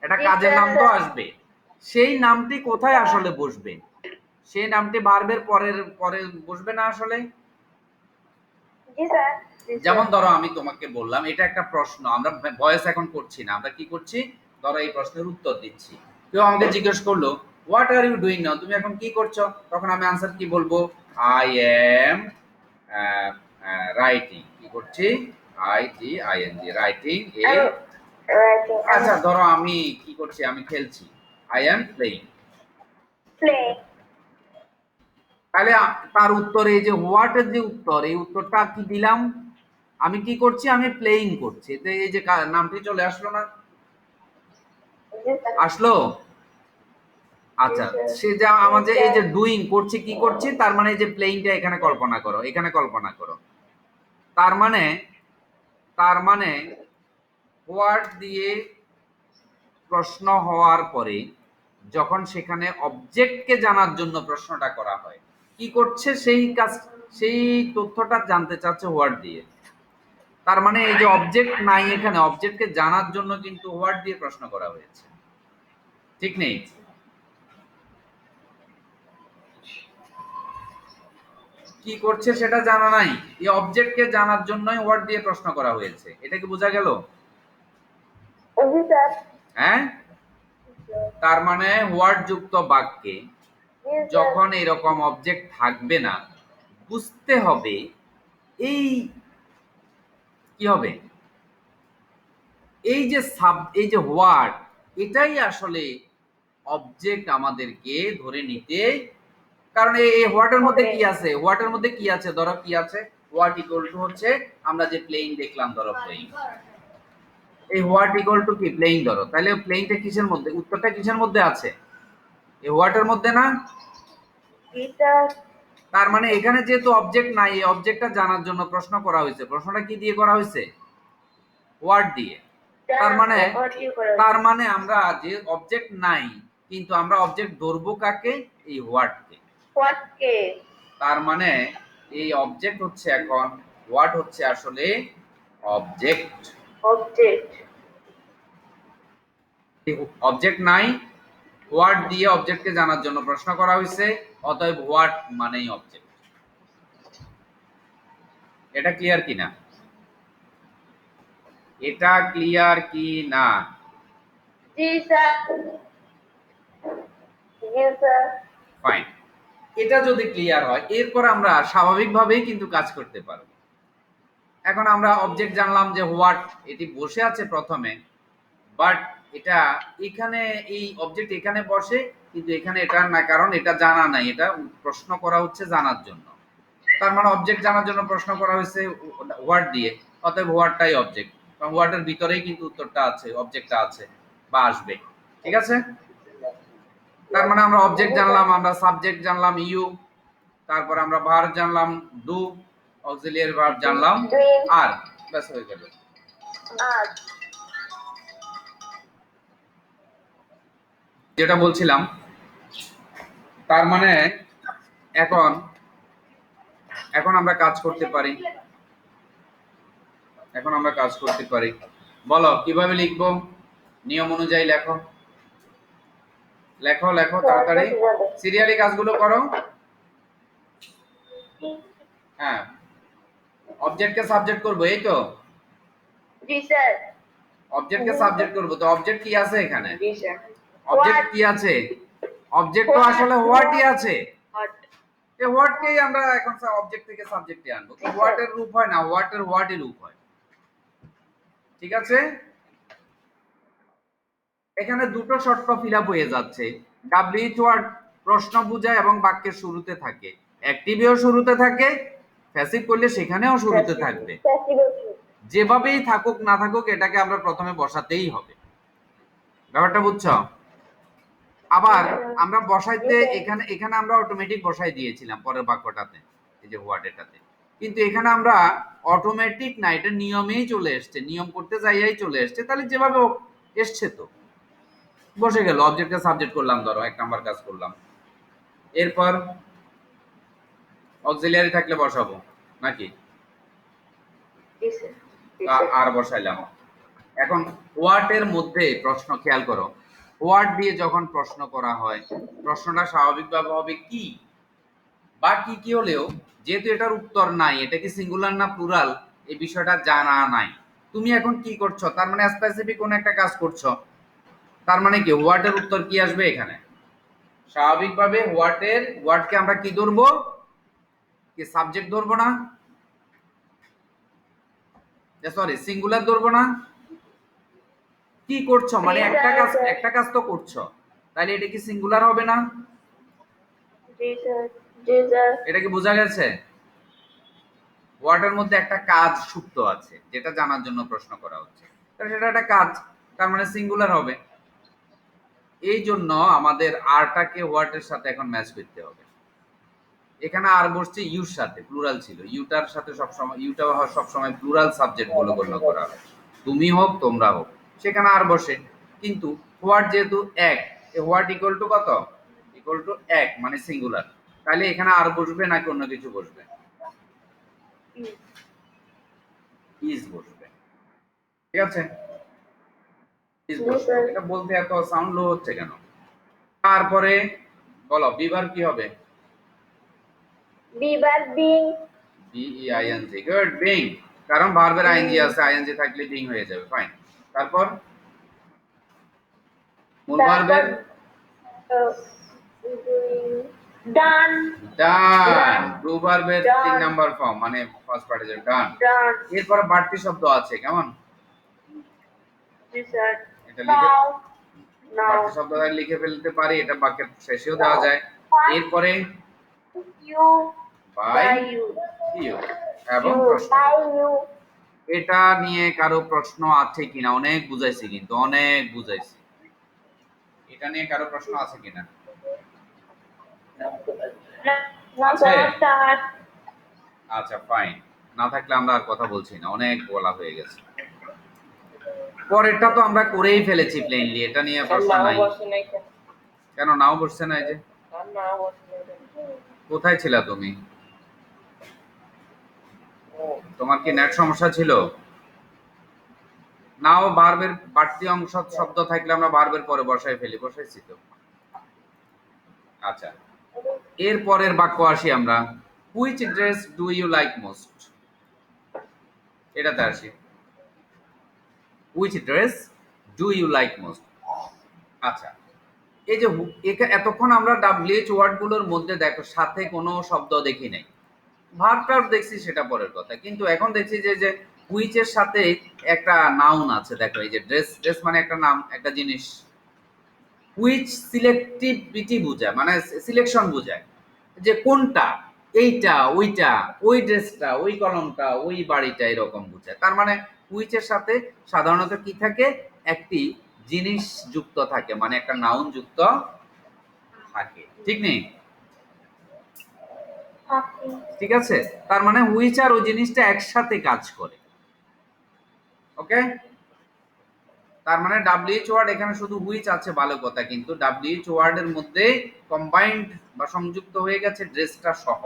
একটা জি, কাজের স্যার, নাম তো স্যার। আসবে। সেই নামটি কোথায় আসলে বসবে? সেই নামটি ভার্বের পরের পরে বসবে না আসলে? জি স্যার যেমন ধরো আমি তোমাকে বললাম এটা একটা প্রশ্ন, আমরা ভয়েস এখন করছি না, আমরা কি করছি, ধরো এই প্রশ্নের উত্তর দিচ্ছি। কেউ আমাকে জিজ্ঞেস করলো what are you doing now, তুমি এখন কি করছো, তখন আমি আনসার কি বলবো, আই এম রাইটিং, কি করছি, আইটিআইএনজি রাইটিং এ। আচ্ছা ধরো আমি কি করছি, আমি খেলছি, আই এম প্লেইং। প্লে তাহলে তার উত্তর এই যে হোয়াট এর যে উত্তর, এই উত্তরটা কি দিলাম, আমি কি করছি, আমি প্লেইং করছি, তো এই যে নামটি চলে আসলো না, জি স্যার আসলো? আচ্ছা সে যা আমাদের এই যে ডুইং করছি, কি করছি, তার মানে এই যে প্লেইংটা এখানে কল্পনা করো, এখানে কল্পনা করো। তার মানে হোয়াট দিয়ে প্রশ্ন হওয়ার পরে যখন সেখানে অবজেক্টকে জানার জন্য প্রশ্নটা করা হয়, কি করছে সেই কাজ, সেই তথ্যটা জানতে চাচ্ছে হোয়াট দিয়ে। তার মানে এই যে অবজেক্ট নাই এখানে, অবজেক্টকে জানার জন্য কিন্তু হোয়াট দিয়ে প্রশ্ন করা হয়েছে, ঠিক নেই? কি করছে সেটা জানা নাই, এই অবজেক্টকে জানার জন্যই হোয়াট দিয়ে প্রশ্ন করা হয়েছে, এটা কি বোঝা গেল? জি স্যার হ্যাঁ, তার মানে হোয়াট যুক্ত বাক্যে যখন এরকম অবজেক্ট থাকবে না, বুঝতে হবে এই কি হবে, এই যে এই যে হোয়াট, এটাই আসলে অবজেক্ট আমাদেরকে ধরে নিতে। কারণ এই হোয়াটের মধ্যে কি আছে, হোয়াটের মধ্যে কি আছে, ধরো কি আছে, হোয়াট ইকুয়াল টু হচ্ছে আমরা যে প্লেইং দেখলাম, ধরো প্লেইং, এই হোয়াট ইকুয়াল টু কি প্লেইং, ধরো তাহলে প্লেইংটা কিসের মধ্যে, উত্তরটা কিসের মধ্যে আছে, এই হোয়াটের মধ্যে না? জি স্যার তার মানে এখানে যেহেতু অবজেক্ট নাই, এই অবজেক্টটা জানার জন্য প্রশ্ন করা হয়েছে, প্রশ্নটা কি দিয়ে করা হয়েছে, হোয়াট দিয়ে। তার মানে আমরা যে অবজেক্ট নাই, কিন্তু আমরা অবজেক্ট ধরবো কাকে, এই হোয়াটকে। হোয়াট কে? তার মানে এই অবজেক্ট হচ্ছে এখন হোয়াট হচ্ছে আসলে অবজেক্ট। অবজেক্ট। অবজেক্ট নাই, হোয়াট দিয়ে অবজেক্টকে জানার জন্য প্রশ্ন করা হয়েছে, অতএব হোয়াট মানেই অবজেক্ট। এটা ক্লিয়ার কিনা? এটা ক্লিয়ার কি না? জি স্যার। জি স্যার। ফাইন। এটা যদি ক্লিয়ার হয়, এরপর আমরা স্বাভাবিকভাবেই কিন্তু কাজ করতে পারবো। এখন আমরা অবজেক্ট জানলাম যে হোয়াট, এটি বসে আছে প্রথমে, বাট এটা এখানে এই অবজেক্ট এখানে বসে, কিন্তু এখানে এটা না, কারণ এটা জানা নাই, এটা প্রশ্ন করা হচ্ছে জানার জন্য। তার মানে অবজেক্ট জানার জন্য প্রশ্ন করা হয়েছে হোয়াট দিয়ে, অতএব হোয়াটটাই অবজেক্ট, কারণ হোয়াটের ভিতরেই কিন্তু উত্তরটা আছে, অবজেক্টটা আছে বা আসবে। ঠিক আছে? তার মানে আমরা অবজেক্ট জানলাম, আমরা সাবজেক্ট জানলাম ইউ, তারপর আমরা ভার্ব জানলাম ডু, অক্সিলিয়ারি ভার্ব জানলাম আর, ব্যাস হয়ে গেল। আর যেটা বলছিলাম, তার মানে এখন এখন আমরা কাজ করতে পারি। এখন আমরা কাজ করতে পারি। বলো কিভাবে লিখবো? নিয়ম অনুযায়ী লেখো, লেখো লেখো তাড়াতাড়ি, সিরিয়ালি কাজগুলো করো। হ্যাঁ, অবজেক্টকে সাবজেক্ট করবো, এই তো? জি স্যার। অবজেক্টকে সাবজেক্ট করবো, তো অবজেক্ট কি আছে এখানে? জি স্যার। অবজেক্ট কি আছে? অবজেক্ট তো আসলে হোয়াটই আছে। হোয়াট। এই হোয়াটকেই আমরা এখন অবজেক্ট থেকে সাবজেক্টে আনবো। তো হোয়াটের রূপ হয় না, হোয়াটের হোয়াটই রূপ হয়। ঠিক আছে? এখানে দুটো শর্ত ফিল আপ হয়ে যাচ্ছে। ডাব্লিউএইচ ওয়ার্ড প্রশ্ন বোঝায় এবং বাক্যের শুরুতে থাকে, অ্যাক্টিভেও শুরুতে থাকে, প্যাসিভ করলে সেখানেও শুরুতে থাকবে। যেভাবেই থাকুক না থাকুক, এটাকে আমরা প্রথমে বসাতেই হবে। ব্যাপারটা বুঝছো? আবার আমরা বসাইতে এখানে এখানে আমরা অটোমেটিক বসাই দিয়েছিলাম পরের বাক্যটাতে, এই যে হোয়াট এটাতে, কিন্তু এখানে আমরা অটোমেটিক না, এটা নিয়মেই চলে এসছে, নিয়ম করতে যাইয়াই চলে এসছে। তাহলে যেভাবে হোক এসছে তো বসে গেল, অবজেক্টকে সাবজেক্ট করলাম, ধরো 1 নাম্বার কাজ করলাম। এরপর অক্সিলিয়ারি থাকলে বসাবো নাকি? জি স্যার। আর বসাইলাম। এখন হোয়াটের মধ্যে প্রশ্ন, খেয়াল করো, হোয়াট দিয়ে যখন প্রশ্ন করা হয়, প্রশ্নটা স্বাভাবিকভাবে হবে কি বা কি কি হলেও, যেহেতু এটার উত্তর নাই, এটা কি সিঙ্গুলার না প্লুরাল এই বিষয়টা জানা নাই। তুমি এখন কি করছো? তার মানে স্পেসিফিক কোন একটা কাজ করছো, তার মানে কি হোয়াটের উত্তর কি আসবে এখানে? স্বাভাবিকভাবে হোয়াটকে আমরা কি ধরবো? কি সাবজেক্ট ধরবো না? সরি, সিঙ্গুলার ধরবো না? কি করছো মানে একটা কাজ তো করছো, তাহলে এটা কি সিঙ্গুলার হবে না? জি স্যার। জি স্যার। এটা কি বোঝা গেছে? ওয়ার্ডের মধ্যে একটা কাজ সুপ্ত আছে, যেটা জানার জন্য প্রশ্ন করা হচ্ছে, তাহলে সেটা একটা কাজ, তার মানে সিঙ্গুলার হবে। এই জন্য আমাদের আরটাকে হোয়াটের সাথে এখন ম্যাচ করতে হবে। এখানে আর বসছে ইউর সাথে, প্লুরাল ছিল, ইউটার সাথে সবসময়, ইউটা সবসময় প্লুরাল সাবজেক্ট গুলো গণ্য করা হয়, তুমি হোক তোমরা হোক, সেখানে আর বসে। কিন্তু হোয়াট যেহেতু এক, হোয়াট ইকুয়াল টু কত? ইকুয়াল টু এক, মানে সিঙ্গুলার, তাহলে এখানে আর বসবে নাকি অন্য কিছু বসবে? ইজ বসবে। ঠিক আছে? ইজ বসবে। এটা বলতে এত সাউন্ড লো হচ্ছে কেন? তারপরে বলো বিভার কি হবে? বিবার বিং। বিইআইএনজি, গুড, বিং, কারণ ভার্বের আইএনজি আছে, আইএনজি থাকলে বিং হয়ে যাবে। ফাইন। তারপর মূল ভার্বের ডান। ডান, ডু ভার্বের 3 নাম্বার ফর্ম, মানে ফার্স্ট পার্টিসিপেল ডান। ডান। এরপর বাড়তি শব্দ আছে, কেমন? জি স্যার। এটা লিখে, নাও। বাড়তি শব্দ লিখে ফেলতে পারি, এটা বাক্যের শেষেও দেওয়া যায়। এরপরে ইউ। By you. ইউ এবং প্রশ্ন। By you. এটা নিয়ে কারো প্রশ্ন আছে কিনা? অনেক বুঝাইছি, কিন্তু অনেক বুঝাইছি। এটা নিয়ে কারো প্রশ্ন আছে কিনা? আছে? আচ্ছা ফাইন, না থাকলে আমরা আর কথা বলছি না, অনেক বলা হয়ে গেছে। পরেরটা তো আমরা করেই ফেলেছি প্লেনলি, এটা নিয়ে প্রশ্ন নাও নাই। বসে নাই কেন? কেন নাও বসছে না? এই যে Now was needed. কোথায় ছিলা তুমি? Oh. তোমার কি নেট সমস্যা ছিল? নাও ভার্বের বাড়তি অংশ শব্দ থাকলে আমরা ভার্বের পরে বসাই ফেলি, বসাইছি তো। আচ্ছা, এর পরের বাক্য আসি আমরা। Which dress do you like most? এটাতে আসি। Which dress do you like most? আচ্ছা, এই যে এতক্ষণ আমরা ডাব্লিউএইচ ওয়ার্ডগুলোর মধ্যে দেখো সাথে কোনো শব্দ দেখি নাই, ভার্ব দেখছি সেটা পরের কথা, কিন্তু এখন দেখছি যে হুইচের সাথে একটা নাউন আছে। দেখো এই যে ড্রেস, ড্রেস মানে একটা নাম, একটা জিনিস। হুইচ সিলেক্টিভিটি বোঝায়, মানে সিলেকশন বোঝায়, যে কোনটা, এইটা, ওইটা, ওই ড্রেসটা, ওই কলমটা, ওই বাড়িটা, এরকম বোঝায়। তার মানে হুইচের সাথে সাধারণত কি থাকে, একটি জিনিস যুক্ত থাকে, মানে একটা নাউন যুক্ত থাকে, ঠিক নেই? ঠিক আছে, তার মানে হুইচ আর ওই জিনিসটা একসাথে কাজ করে। ওকে, তার মানে ডাব্লিউএইচ ওয়ার্ড এখানে শুধু হুইচ আছে ভালো কথা, কিন্তু ডাব্লিউএইচ ওয়ার্ডের মধ্যে কম্বাইন্ড বা সংযুক্ত হয়ে গেছে ড্রেসটা সহ।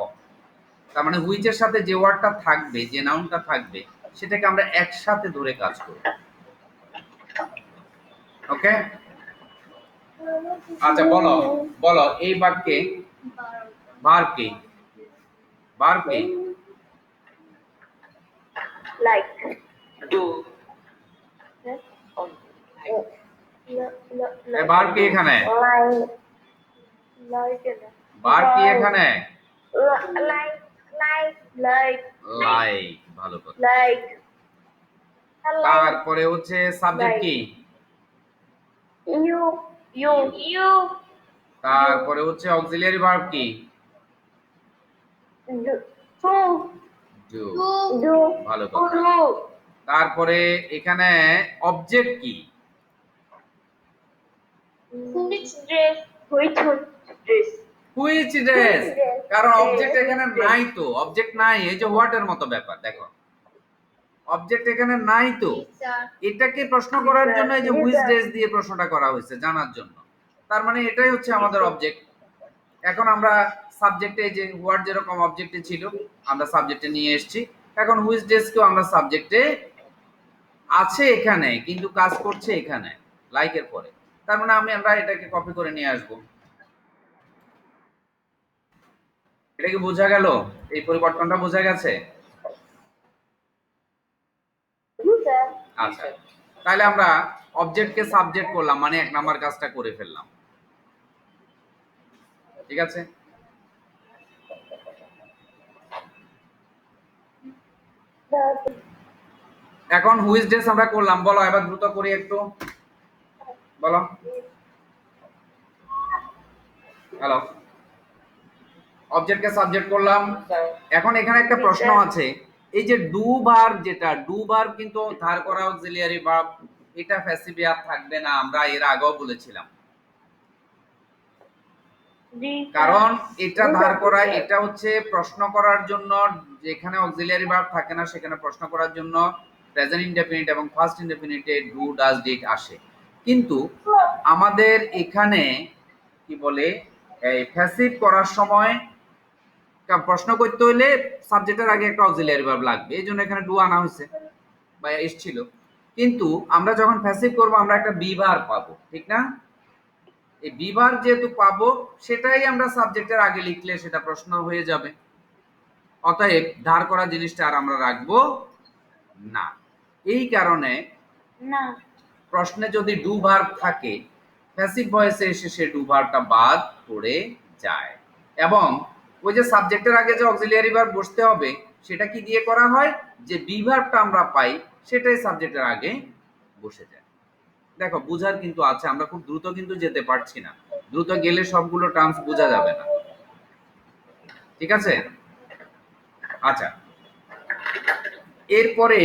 তার মানে হুইচের সাথে যে ওয়ার্ডটা থাকবে, যে নাউনটা থাকবে, সেটাকে আমরা একসাথে ধরে কাজ করব। ওকে, আচ্ছা বলো, বলো এই বাক্যে ভার্ব কি? ভার্ব কি? Like. Do. ভার্ব কি এখানে? ভার্ব কি এখানে? Like. লাইক, ভালো কথা। Like. তারপরে হচ্ছে সাবজেক্ট কি? You. ইউ তারপরে হচ্ছে অক্সিলিয়ারি ভার্ব কি? To. ডু, টু ভালো কথা। তারপরে এখানে অবজেক্ট কি? Which dress Which dress? Which dress, কারণ অবজেক্ট এখানে নাই তো, অবজেক্ট নাই, এই যে হোয়াট এর মতো ব্যাপার। দেখো অবজেক্ট এখানে নাই তো, টিচার এটাকে প্রশ্ন করার জন্য এই যে হুইচ ড্রেস দিয়ে প্রশ্নটা করা হয়েছে, জানার জন্য। তার মানে এটাই হচ্ছে আমাদের অবজেক্ট। এখন আমরা সাবজেক্টে, এই যে হোয়াট যেরকম অবজেক্টে ছিল, আমরা সাবজেক্টে নিয়ে এসেছি। এখন হুইচ ড্রেসকেও আমরা সাবজেক্টে আছে এখানে, কিন্তু কাজ করছে এখানে লাইকের পরে। তার মানে আমরা এটাকে কপি করে নিয়ে আসবো। এটা কি বোঝা গেল? এই পরিবর্তনটা বোঝা গেছে? আচ্ছা, তাহলে আমরা অবজেক্টকে সাবজেক্ট করলাম, মানে 1 নাম্বার কাজটা করে ফেললাম। ঠিক আছে, এখন হুইচ ড্রেস আমরা করলাম, বলো এবার দ্রুত করি একটু, বলো। হ্যালো, অবজেক্টকে সাবজেক্ট করলাম। এখন এখানে একটা প্রশ্ন আছে, এই যে ডু ভার্ব, যেটা ডু ভার্ব কিন্তু ধার করা অক্সিলিয়ারি ভার্ব, এটা প্যাসিভ ভার্ব থাকবে না, আমরা এর আগেও বলেছিলাম। কারণ এটা ধার করা, এটা হচ্ছে প্রশ্ন করার জন্য, যেখানে অক্সিলিয়ারি ভার্ব থাকে না সেখানে প্রশ্ন করার জন্য প্রেজেন্ট ইনডেফিনিট এবং ফার্স্ট ইনডেফিনিটে ডু, ডাজ, ডিড আসে। কিন্তু আমাদের এখানে কি বলে, এই প্যাসিভ করার সময় প্রশ্ন করতে হলে সাবজেক্টের আগে একটা অক্সিলিয়ারি ভার্ব লাগবে, এই জন্য এখানে ডু আনা হয়েছে বা এসেছিল। কিন্তু আমরা যখন প্যাসিভ করব আমরা একটা বি ভার্ব পাবো, ঠিক না? এই বি ভার্ব যেহেতু পাবো, সেটাই আমরা সাবজেক্টের আগে লিখলে সেটা প্রশ্ন হয়ে যাবে। অতএব ধার করা জিনিসটা আর আমরা রাখবো না। এই কারণে না, প্রশ্নে যদি ডু ভার্ব থাকে, প্যাসিভ ভয়েসে এসে সে ডু ভার্বটা বাদ পড়ে যায়। এবং ওই যে সাবজেক্টের আগে যে অক্সিলিয়ারি ভার্ব বসতে হবে, সেটা কি দিয়ে করা হয়, যে বি ভার্বটা আমরা পাই সেটাই সাবজেক্টের আগে বসে যায়। দেখো বুঝার কিন্তু আছে, আমরা খুব দ্রুত কিন্তু যেতে পারছি না, দ্রুত গেলে সবগুলো টার্মস বোঝা যাবে না। ঠিক আছে, আচ্ছা এরপরে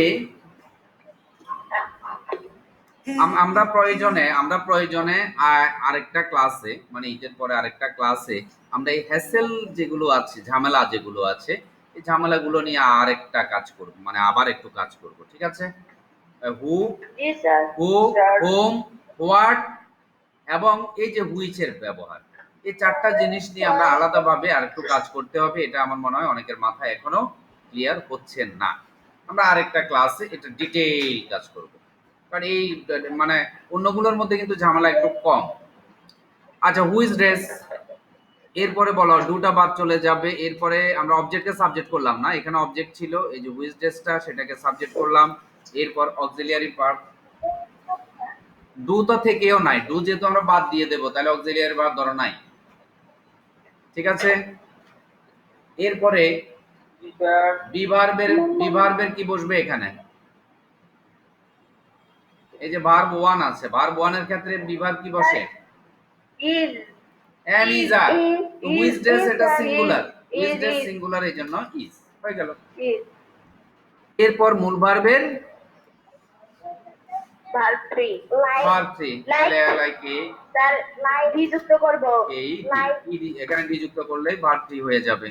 আমরা প্রয়োজনে আরেকটা ক্লাসে, মানে ঈদের পরে আরেকটা ক্লাসে আমরা এই হ্যাসেল যেগুলো আছে, ঝামেলা যেগুলো আছে, এই ঝামেলাগুলো নিয়ে আরেকটা কাজ করব, মানে আবার একটু কাজ করব। ঠিক আছে, হু, জি স্যার। হু, হোম, হোয়াট এবং এই যে হুইচের ব্যবহার, এই চারটা জিনিস নিয়ে আমরা আলাদাভাবে আরেকটু কাজ করতে হবে। এটা আমার মনে হয় অনেকের মাথায় এখনো ক্লিয়ার হচ্ছে না। আমরা আরেকটা ক্লাসে এটা ডিটেইল কাজ করব, কারণ এই মানে অন্যগুলোর মধ্যে কিন্তু ঝামেলা একটু কম। আচ্ছা, হু ইজ ড্রেস, এরপরে বলো ডুটা বাদ চলে যাবে। এরপরে আমরা অবজেক্টকে সাবজেক্ট করলাম না, এখানে অবজেক্ট ছিল এই যে হু ইজ ড্রেসটা, সেটাকে সাবজেক্ট করলাম। এরপর অক্সিলিয়ারি ভার্ব, ডু তো থেকেও নাই, ডু যেহেতু আমরা বাদ দিয়ে দেবো তাহলে অক্সিলিয়ারি ভার্ব ধরো নাই, ঠিক আছে। এরপরে বিভার্বের কি বসবে এখানে, এই যে ভার্ব ওয়ান আছে, ভার্ব ওয়ান এর ক্ষেত্রে বিভার্ব কি বসে, ইজ এম ইজ আর। তো হু ইজ ড্রেস এটা is, singular, who is is, dress is. Singular, এই জন্য ইজ হয়ে গেল। ইজ এরপর মূল ভার্বের ভার্ব 3 ভার্ব 3 তাহলে লাইক এ স্যার ডি যুক্ত করব এই ইডি, এখানে ডি যুক্ত করলে ভার্ব 3 হয়ে যাবে।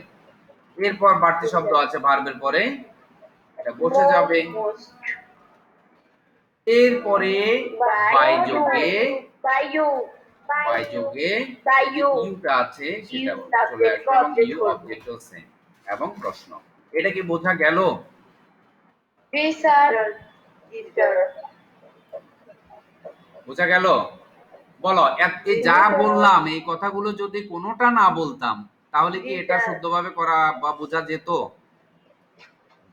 এরপর বাড়তি শব্দ আছে ভার্বের পরে, এটা বসে যাবে। এরপরে বাই যোগে, বাই ইউ বাই যোগে বাই ইউ ইউটা আছে সেটা ইউ চলে সাবজেক্ট আসবে এবং অবজেক্ট ইউ করব। অবজেক্টও সেম এবং প্রশ্ন। এটা কি বোঝা গেল? জি স্যার জি স্যার বোঝা গেল? বলো এই যা বললাম এই কথাগুলো যদি কোনোটা না বলতাম তাহলে কি এটা শুদ্ধভাবে করা বা বোঝা যেত?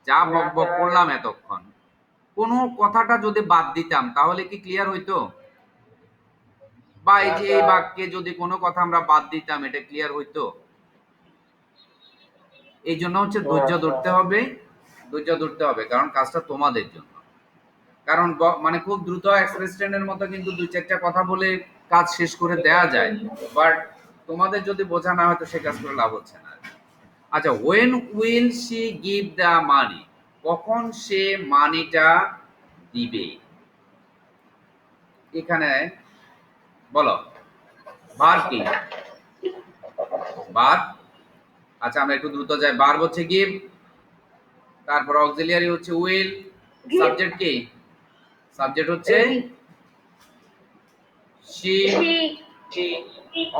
যা বক বক করলাম এতক্ষণ, কোন কথাটা যদি বাদ দিতাম তাহলে কি ক্লিয়ার হইতো? বা এই যে এই বাক্যে যদি কোনো কথা আমরা বাদ দিতাম এটা ক্লিয়ার হইতো? এই জন্য হচ্ছে ধৈর্য ধরতে হবে, ধৈর্য ধরতে হবে, কারণ কাজটা তোমাদের জন্য। কারণ মানে খুব দ্রুত এক্সপ্রেসনের মতো কিন্তু দুই চারটা কথা বলে কাজ শেষ করে দেয়া যায়, বাট তোমাদের যদি বোঝা না হয় তো সে কাজ করে লাভ হচ্ছে না। আচ্ছা, when will she give the money, কখন সে মানিটা দিবে, এখানে বলো ভার্ব কি, ভার্ব। আচ্ছা আমরা একটু দ্রুত যাই, ভার্ব হচ্ছে give, তারপর অক্সিলিয়ারি হচ্ছে will, সাবজেক্ট কি, সাবজেক্ট হচ্ছে she,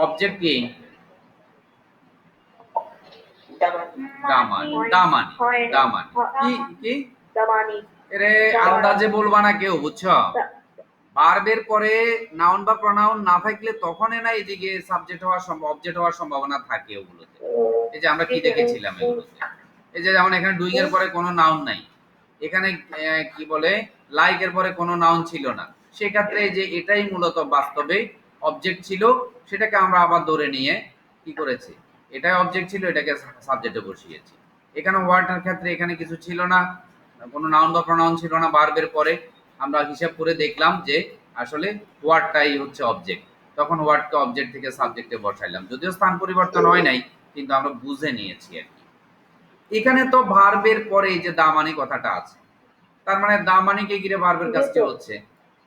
অবজেক্ট কি দামানি, দামানি, দামানি কি কি দামানি এরে আন্দাজে বলবা না কেউ, বুঝছো? ভার্বের পরে নাউন বা প্রনাউন না থাকলে তখনই না এদিকে সাবজেক্ট হওয়ার অবজেক্ট হওয়ার সম্ভাবনা থাকে ওগুলোতে। এই যে আমরা কি দেখেছিলাম এগুলোতে, এই যে যেমন এখানে ডুইং এর পরে কোনো নাউন নাই, এখানে কি বলে লাইক এর পরে কোনো নাউন ছিল না, সেক্ষেত্রে এই যে এটাই মূলত বাস্তবে অবজেক্ট ছিল, সেটাকে আমরা আবার ধরে নিয়ে কি করেছি, এটাই অবজেক্ট ছিল, এটাকে সাবজেক্টে বসিয়েছি। এখানে ওয়ার্ডের ক্ষেত্রে এখানে কিছু ছিল না, কোনো নাউন বা প্রনাউন ছিল না, ভার্বের পরে আমরা হিসাব করে দেখলাম যে আসলে ওয়ার্ডটাই হচ্ছে অবজেক্ট, তখন ওয়ার্ডকে অবজেক্ট থেকে সাবজেক্টে বসাইলাম, যদিও স্থান পরিবর্তন হয় নাই কিন্তু আমরা বুঝে নিয়েছি আর কি। এখানে তো ভার্বের পরে এই যে দামানি কথাটা আছে, তার মানে দামানিকে ঘিরে ভার্বের কাজটি হচ্ছে,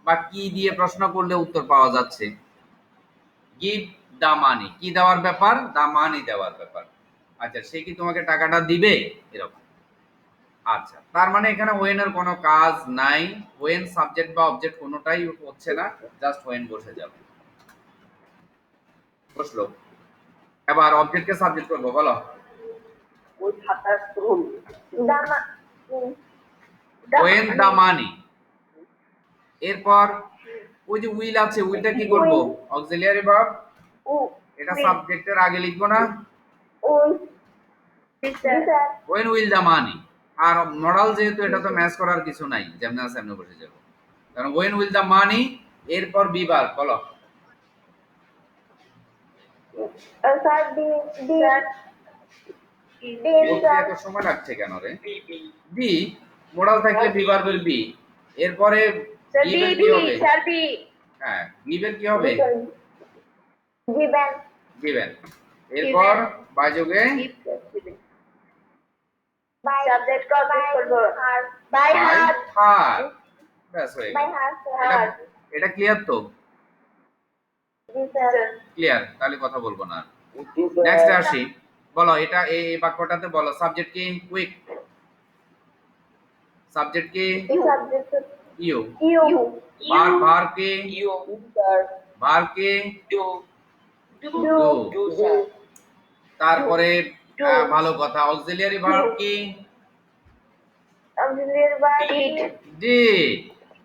বা কি দিয়ে প্রশ্ন করলে উত্তর পাওয়া যাচ্ছে, গিভ দা মানি, কি দেওয়ার ব্যাপার, দা মানি দেওয়ার ব্যাপার। আচ্ছা সে কি তোমাকে টাকাটা দিবে, এরকম। আচ্ছা তার মানে এখানে ওয়েন এর কোনো কাজ নাই, ওয়েন সাবজেক্ট বা অবজেক্ট কোনোটাই হচ্ছে না, জাস্ট ওয়েন বসে যাবে, বসলো। এবার অবজেক্টকে সাবজেক্ট করবো, বলো ওই খাতার রুল ওয়েন দা মানি। এরপর ওই যে উইল আছে, উইলটা কি করব, অক্সিলিয়ারি ভার্ব, এটা সাবজেক্টের আগে লিখবো না, ওয়েন উইল দা মানি। আর মডাল যেহেতু এটা তো ম্যাচ করার কিছু নাই, যেমন আছে এমনি বসে যাবে, কারণ ওয়েন উইল দা মানি। এরপর বি ভার্ব, বলো স্যার বলতে এত সময় লাগছে কেন রে, বি মডাল থাকলে বি ভার্বের বি, এরপরে গিভের কি হবে, স্যার বি হ্যাঁ গিভের কি হবে, গিভেন গিভেন। এরপর বাই যোগে সাবজেক্ট অবজেক্ট করব বাই বাই হার্ট হার, ব্যাস হয়ে বাই গেল। হার্ট এটা ক্লিয়ার তো, জি স্যার ক্লিয়ার, তাহলে কথা বলবো না। নেক্সট আসি, বলো এটা এই বাক্যটাতে বলো সাবজেক্ট কি, কুইক, সাবজেক্ট কি সাবজেক্ট ইউ, ইউ ভার্ব কি ইউ স্যার ভার্ব কি ইউ ডু। স্যার। তারপরে ডু। ভালো কথা, অক্সিলিয়ারি ভার্ব কি? Auxiliary verb did. Did.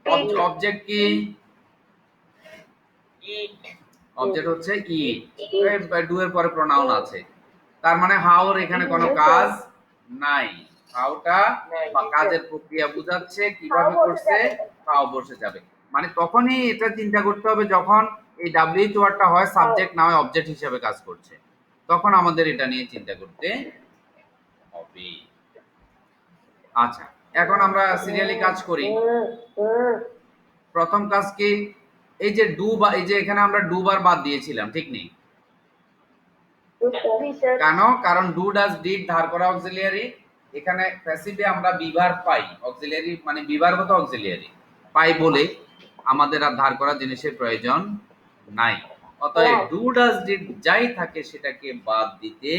Did. Object কি? ইট। অবজেক্ট হচ্ছে ইট। ডু এর পরে প্রোনাউন আছে, তার মানে হাউর এখানে কোনো Yes, কাজ নাই। হাউটা নাই। বা কাজের প্রক্রিয়া বোঝাচ্ছে, কিভাবে How বসে করছে, যাবে। হাউ বসে যাবে। মানে তখনই এটা চিন্তা করতে হবে যখন এই ডাব্লিউএইচ ওয়ার্ডটা হয় সাবজেক্ট না হয় অবজেক্ট হিসেবে কাজ করছে, তখন আমাদের এটা নিয়ে চিন্তা করতে হবে। আচ্ছা, এখন আমরা সিরিয়ালি কাজ করি। প্রথম কাজ কি? এই যে ডু বা এই যে এখানে আমরা ডু বার বাদ দিয়েছিলাম, ঠিক নেই? জি স্যার। কেন? কারণ ডু ডাজ ডিড ধার করা অক্সিলিয়ারি, এখানে প্যাসিভে আমরা বিভার পাই, অক্সিলিয়ারি মানে বিভারগত অক্সিলিয়ারি পাই বলে আমাদের আর ধার করা জিনিসের প্রয়োজন নাই। অতএব ডু ডাজ ডিড যাই থাকে সেটাকে বাদ দিতে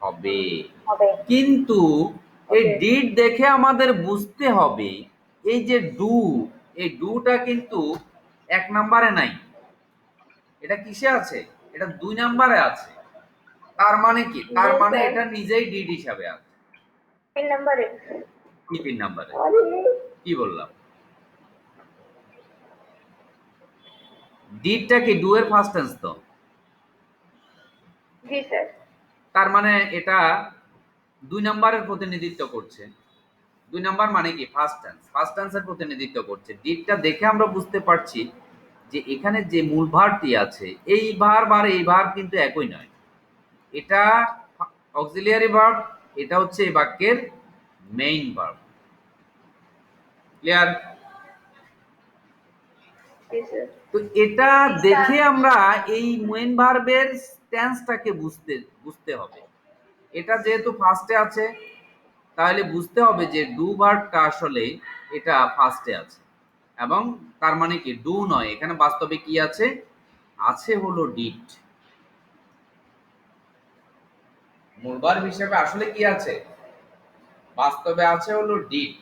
হবে। হবে। কিন্তু এই Okay. ডিড দেখে আমাদের বুঝতে হবে এই যে ডু, এই ডুটা কিন্তু 1 নম্বরে নাই, এটা কিসে আছে? এটা 2 নম্বরে আছে। তার মানে কি? তার Yes, মানে sir. এটা নিজেই ডিড হিসাবে আছে। 3 নম্বরে। কি 3 নম্বরে? আরে কি বললাম? ডিডটা কি ডু এর ফার্স্ট টেন্স তো, জি স্যার। তার মানে এটা 2 নম্বরের প্রতিনিধিত্ব করছে। 2 নাম্বার মানে কি? ফার্স্ট টেন্স, ফার্স্ট টেন্সের প্রতিনিধিত্ব করছে। ডিডটা দেখে আমরা বুঝতে পারছি যে এখানে যে মূল ভার্বটি আছে এই ভার্ব আর এই ভার্ব কিন্তু একই নয়। এটা অক্সিলিয়ারি ভার্ব, এটা হচ্ছে এই বাক্যের মেইন ভার্ব। ক্লিয়ার? জি স্যার। তো এটা দেখে আমরা এই মেইন ভার্বের টেন্সটাকে বুঝতে হবে। এটা যেহেতু ফার্স্টে আছে তাহলে বুঝতে হবে যে ডু ভার্বটা আসলে এটা ফার্স্টে আছে, এবং তার মানে কি ডু নয়, এখানে বাস্তবে কি আছে? আছে হলো ডিড। মূল ভার্ব হিসেবে আসলে কি আছে? বাস্তবে আছে হলো ডিড।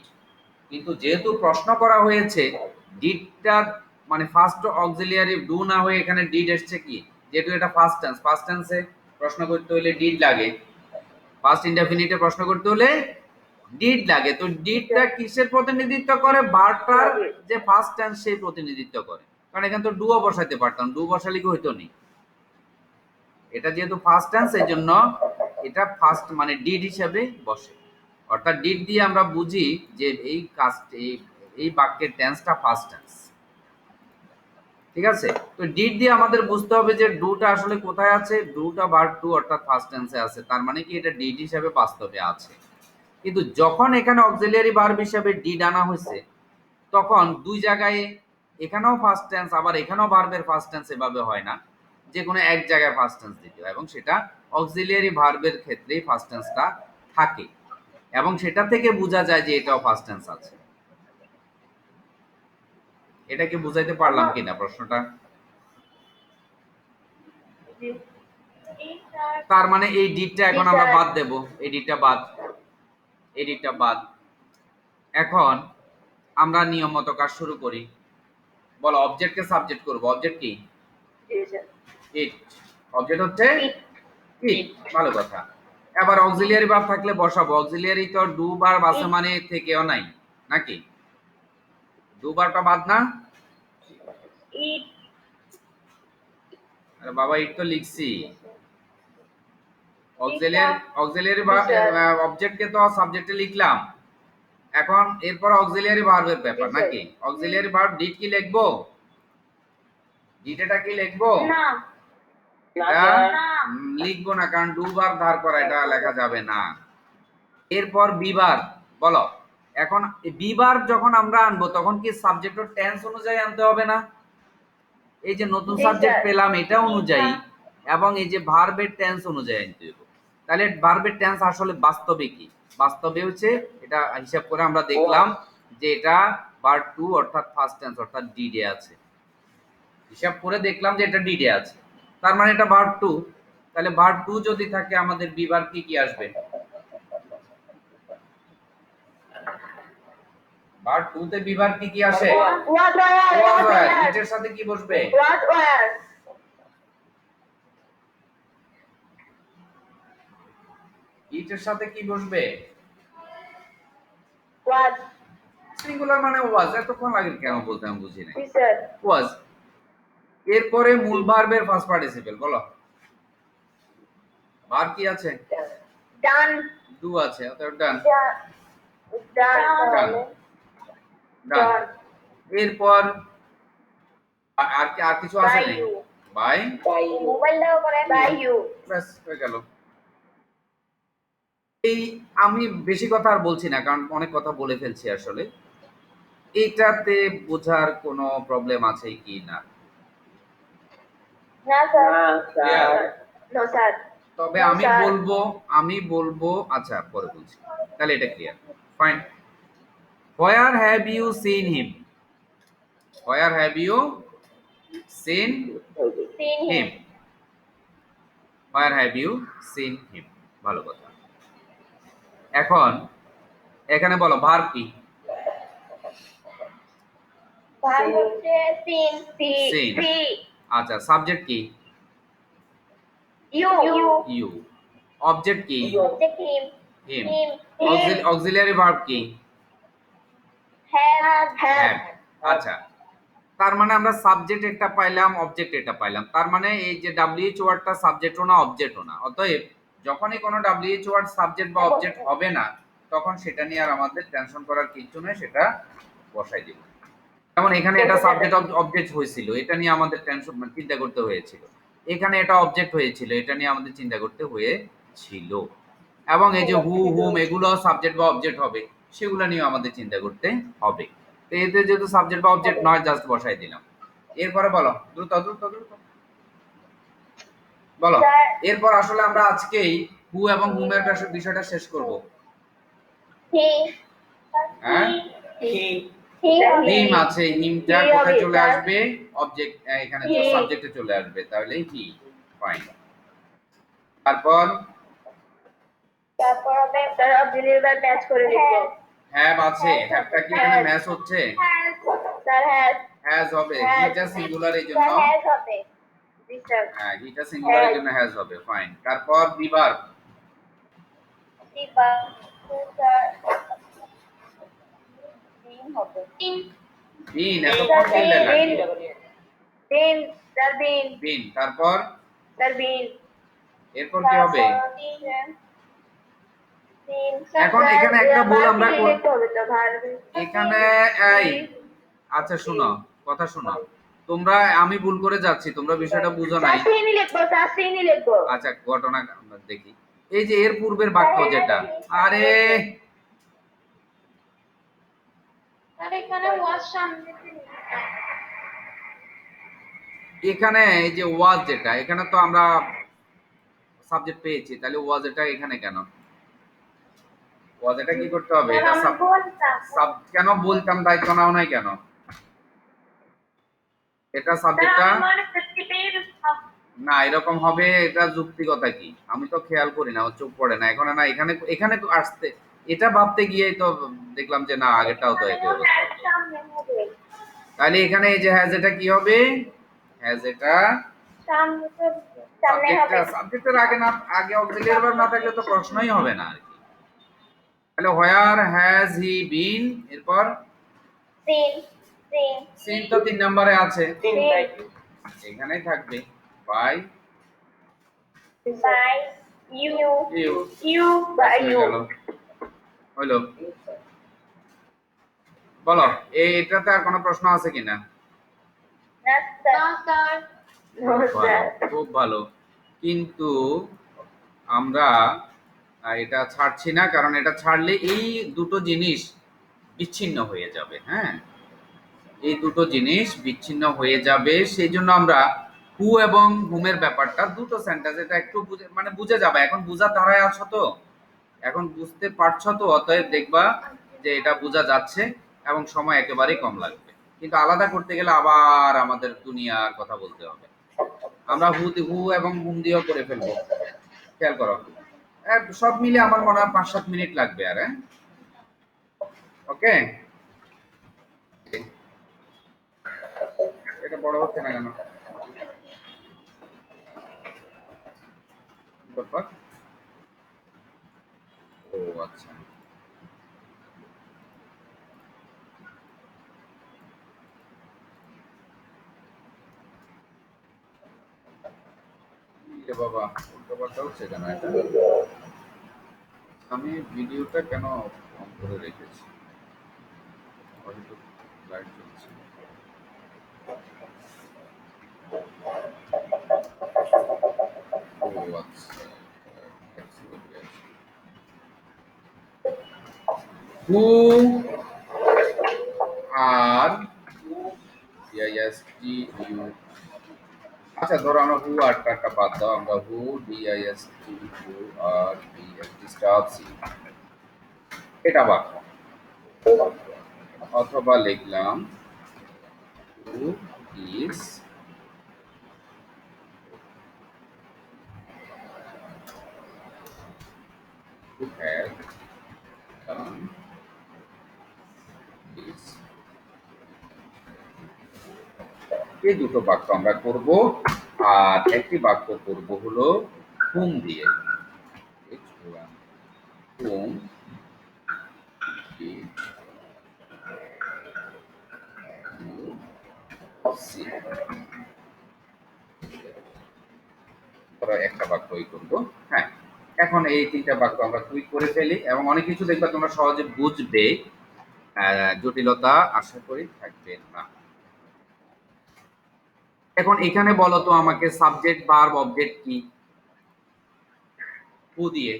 কিন্তু যেহেতু প্রশ্ন করা হয়েছে ডিডটা মানে ফার্স্ট অক্সিলিয়ারি ডু না হয়ে এখানে ডিড এসছে, কি যেহেতু এটা ফার্স্ট টেন্স, ফার্স্ট টেন্সে প্রশ্ন করতে হলে ডিড লাগে, ফার্স্ট ইনডেফিনিটে প্রশ্ন করতে হলে ডিড লাগে। তো ডিডটা কিসের প্রতিনিধিত্ব করে? ভার্বটার যে ফার্স্ট টেন্স সেই প্রতিনিধিত্ব করে। কারণ এখানে তো ডুও বসাইতে পারতাম, ডু বসালে কি হইতো নি? এটা যেহেতু ফার্স্ট টেন্স এই জন্য এটা ফার্স্ট মানে ডিড হিসেবে বসে। অর্থাৎ ডিড দিয়ে আমরা বুঝি যে এই কাজ এই বাক্যের টেন্সটা ফার্স্ট টেন্স। ঠিক আছে? তো ডিড দিয়ে আমাদের বুঝতে হবে যে ডুটা আসলে কোথায় আছে। ডুটা ভার্ব টু অর্থাৎ ফার্স্ট টেন্সে আছে, তার মানে কি এটা ডিড হিসেবে বাস্তবে আছে। কিন্তু যখন এখানে অক্সিলিয়ারি ভার্ব হিসেবে ডিড আনা হয়েছে তখন দুই জায়গায়, এখানেও ফার্স্ট টেন্স আবার এখানেও ভার্বের ফার্স্ট টেন্স এভাবে হয় না, যে কোনো এক জায়গায় ফার্স্ট টেন্স দিতে হয়, এবং সেটা অক্সিলিয়ারি ভার্বের ক্ষেত্রেই ফার্স্ট টেন্সটা থাকে, এবং সেটা থেকে বোঝা যায় যে এটাও ফার্স্ট টেন্স আছে। এটা কি বুঝাইতে পারলাম কিনা প্রশ্নটা? তার মানে এই ডিডটা এখন আমরা বাদ দেব, এই ডিডটা বাদ, এই ডিডটা বাদ। এখন আমরা নিয়ম মতো কাজ শুরু করি। বলো, অবজেক্টকে সাবজেক্ট করব। অবজেক্ট কি? জি স্যার। ইট। অবজেক্ট হচ্ছে ইট। ইট। ভালো কথা। এবার অক্সিলিয়ারি ভার্ব থাকলে বসাবো। অক্সিলিয়ারি তো ডু ভার্ব আছে মানে থেকেও নাই নাকি? ডু ভার্বটা বাদ না? ইট। আরে বাবা, ইট তো লিখছি। লিখলাম। Auxiliary sir. অবজেক্টকে তো সাবজেক্টে লিখলাম। এখন এরপর অক্সিলিয়ারি ভার্বের ব্যাপার জি, স্যার। নাকি? অক্সিলিয়ারি ভার্ব ডিড কি লিখবো? ডিডটা কি লিখবো? না। এটা না। লিখবো না, কারণ ডু ভার্ব ধার করা, এটা লেখা যাবে না। এরপর বি ভার্ব। বলো, এখন বি ভার্ব যখন আমরা আনবো তখন কি সাবজেক্ট ও টেন্স অনুযায়ী আনতে হবে না? এই যে নতুন জি, সাবজেক্ট স্যার। পেলাম এটা অনুযায়ী, এবং এই যে ভার্বের টেন্স অনুযায়ী আনতে হবে। তাহলে ভার্বের টেন্স আসলে বাস্তবে কি? বাস্তবে হচ্ছে এটা হিসাব করে আমরা দেখলাম যে এটা ভার্ব টু অর্থাৎ ফার্স্ট টেন্স অর্থাৎ ডিডে আছে। হিসাব করে দেখলাম যে এটা ডিডে আছে, তার মানে এটা ভার্ব টু। তাহলে ভার্ব টু যদি থাকে আমাদের বি ভার্ব কি আসবে? ভার্ব টু তে বি ভার্ব কি আসে? Was were. Was were. ইটের সাথে কি বসবে? Was were. ইটের সাথে কি বসবে? ওয়াজ। সিঙ্গুলার মানে ওয়াজ। এতক্ষণ লাগে কেন বলতে আমি বুঝি না। জি স্যার। ওয়াজ। এরপরে মূল ভার্বের ফার্স্ট পার্টিসিপল বলো। ভার্ব কি আছে? ডান। ডু আছে, অতএব ডান। ডান। ডান। ডান। এরপর আর কিছু আছে নাকি? বাই মোবাইল দাও করে বাই ইউ। ব্যাস হয়ে গেল। এই আমি বেশি কথা আর বলছি না, কারণ অনেক কথা বলে ফেলছি আসলে। এটাতে বোঝার কোনো প্রবলেম আছে কি না? না স্যার। Clear? No sir. তবে No, আমি বলবো আচ্ছা পরে বলছি। তাহলে এটা clear. Fine. Where have you seen him? Where have you seen seen him? Where have you seen him? ভালো কথা। এখন এখানে বলো ভার্ব কি? ভার্ব হচ্ছে সিন সি Seen. সি আচ্ছা, সাবজেক্ট কি? You you. অবজেক্ট কি? Object him him. Him auxiliary verb কি? Have have. আচ্ছা, তার মানে আমরা সাবজেক্ট একটা পাইলাম, অবজেক্ট এটা পাইলাম। তার মানে এই যে ডাব্লিউএইচ ওয়ার্ডটা সাবজেক্টও না অবজেক্টও না। অতএব যখনই কোনো ডাব্লিউএইচ ওয়ার্ড সাবজেক্ট বা অবজেক্ট হবে না, তখন সেটা নিয়ে আর আমাদের টেনশন করার কিছু নেই, সেটা বসাই দিব। যেমন এখানে এটা সাবজেক্ট অবজেক্ট হয়েছিল, এটা নিয়ে আমাদের টেনশন চিন্তা করতে হয়েছিল। এখানে এটা অবজেক্ট হয়েছিল, এটা নিয়ে আমাদের চিন্তা করতে হয়েছিল। এবং এই যে হু হুম এগুলো সাবজেক্ট বা অবজেক্ট হবে, সেগুলো নিয়ে আমাদের চিন্তা করতে হবে। তো এতে যেহেতু সাবজেক্ট বা অবজেক্ট নয়, জাস্ট বসাই দিলাম। এরপরে বলো দ্রুত দ্রুত দ্রুত বলো। এরপর আসলে আমরা আজকেই হু এবং হুমের বিষয়টা শেষ করব। হি হ্যাঁ, হিম আছে, হিমটা কোথায় চলে আসবে? অবজেক্ট এখানে সাবজেক্টে চলে আসবে, তাহলে হি। ফাইন। তারপর তারপর হবে তার অক্সিলিয়ারি ভার্ব ম্যাচ করে লিখব। হ্যাভ আছে, হ্যাভটা কি এখানে ম্যাচ হচ্ছে? স্যার হ্যাজ হ্যাজ হবে, হিটা সিঙ্গুলার এর জন্য। স্যার হ্যাজ হবে। জি স্যার। হ্যাঁ, হিটা সিঙ্গুলার এর জন্য হ্যাজ হবে। ফাইন। তারপর বিভার্ব সি বা স্যার বিন হবে। বিন। এতক্ষণ বললে বিন লাগে বিন স্যার বিন বিন। তারপর স্যার বিন এরপর কি হবে? এখন স্যার এখানে একটা ভুল আমরা লিখতে হবে তো ভার্ব। এখানে এই আচ্ছা শোনো, কথা শোনো। তোমরা আমি ভুল করে যাচ্ছি, তোমরা বিষয়টা বুঝো নাই। স্যার সিনি লিখবো স্যার সিনি লিখবো। আচ্ছা, ঘটনা আমরা দেখি। এই যে এর পূর্বের বাক্য যেটা, আরে আর এখানে ওয়াজ সামনে এখানে এই যে ওয়াজ যেটা, এখানে তো আমরা সাবজেক্ট পেয়েছি, তাহলে ওয়াজ এটা এখানে কেন? ওয়াজ এটা কি করতে হবে? এটা সাব কেন বলতাম, দায়িত্ব নাও নাই কেন? এটা সাবজেক্টটা না এরকম হবে, এটা যুক্তিকতা কি? আমি তো খেয়াল করি না, ও চোখ পড়ে না এখন। না এখানে এখানে তো আসতে এটা ভাবতে গিয়েই তো দেখলাম যে না, আগেরটাও তো একই অবস্থা। তাহলে এখানে এই যে হ্যাজ এটা কি হবে? হ্যাজ এটা সামনে হবে। সাবজেক্টের আগে না, আগে অক্সিলিয়ারি ভার্ব না থাকলে তো প্রশ্নই হবে না আর কি। তাহলে হোয়ার হ্যাজ হি বিন, এরপর সিন সিন সিন তো 3 নম্বরে আছে, সিন এখানেই থাকবে। By by you you. You by you. হইলো। বলো এটাতে আর কোনো প্রশ্ন আছে কিনা? না স্যার। Sir no sir. খুব ভালো। কিন্তু আমরা এটা ছাড়ছি না, কারণ এটা ছাড়লে এই দুটো জিনিস বিচ্ছিন্ন হয়ে যাবে। হ্যাঁ, এই দুটো জিনিস বিচ্ছিন্ন হয়ে যাবে, সেই জন্য আমরা হু এবং হুমের ব্যাপারটা দুটো সেন্টেন্স, এটা একটু মানে বুঝে যাবে। এখন বুঝার ধারায় আছো তো, এখন বুঝতে পারছো তো, অতএব দেখবা যে এটা বোঝা যাচ্ছে এবং সময় একেবারেই কম লাগবে। কিন্তু আলাদা করতে গেলে আবার আমাদের দুনিয়ার কথা বলতে হবে। আমরা হু এবং হুম দিয়েও করে ফেলবো, খেয়াল করো। সব মিলে আমার মনে হয় 5-7 মিনিট লাগবে আর। হ্যাঁ, ওকে। এটা বড় হচ্ছে না কেন? ব্যাপার আচ্ছা, এ বাবা উল্টোপাল্টা হচ্ছে কেন এটা? আমি ভিডিওটা কেন অন করে রেখেছি? হয়তো লাইট জ্বলছে। ও আচ্ছা, who are DISTU, আচ্ছা ধরো আমরা হু আরটা বাদ দাও, আমরা হু DIST হু আর ডিস্টার্বস এটা বাক্য, অথবা লিখলাম who is who had done this। এই দুটো বাক্য আমরা করব, আর একটি বাক্য করব হলো whom দিয়ে। whom did you see? ধরো একটা বাক্যই করব। হ্যাঁ, এখন এই তিনটা বাক্য আমরা কুইক করে ফেলি এবং অনেক কিছু দেখবা তোমরা সহজে বুঝবে, জটিলতা আশা করি থাকবে না। এখন এখানে বলো তো আমাকে সাবজেক্ট ভার্ব অবজেক্ট কি? হু দিয়ে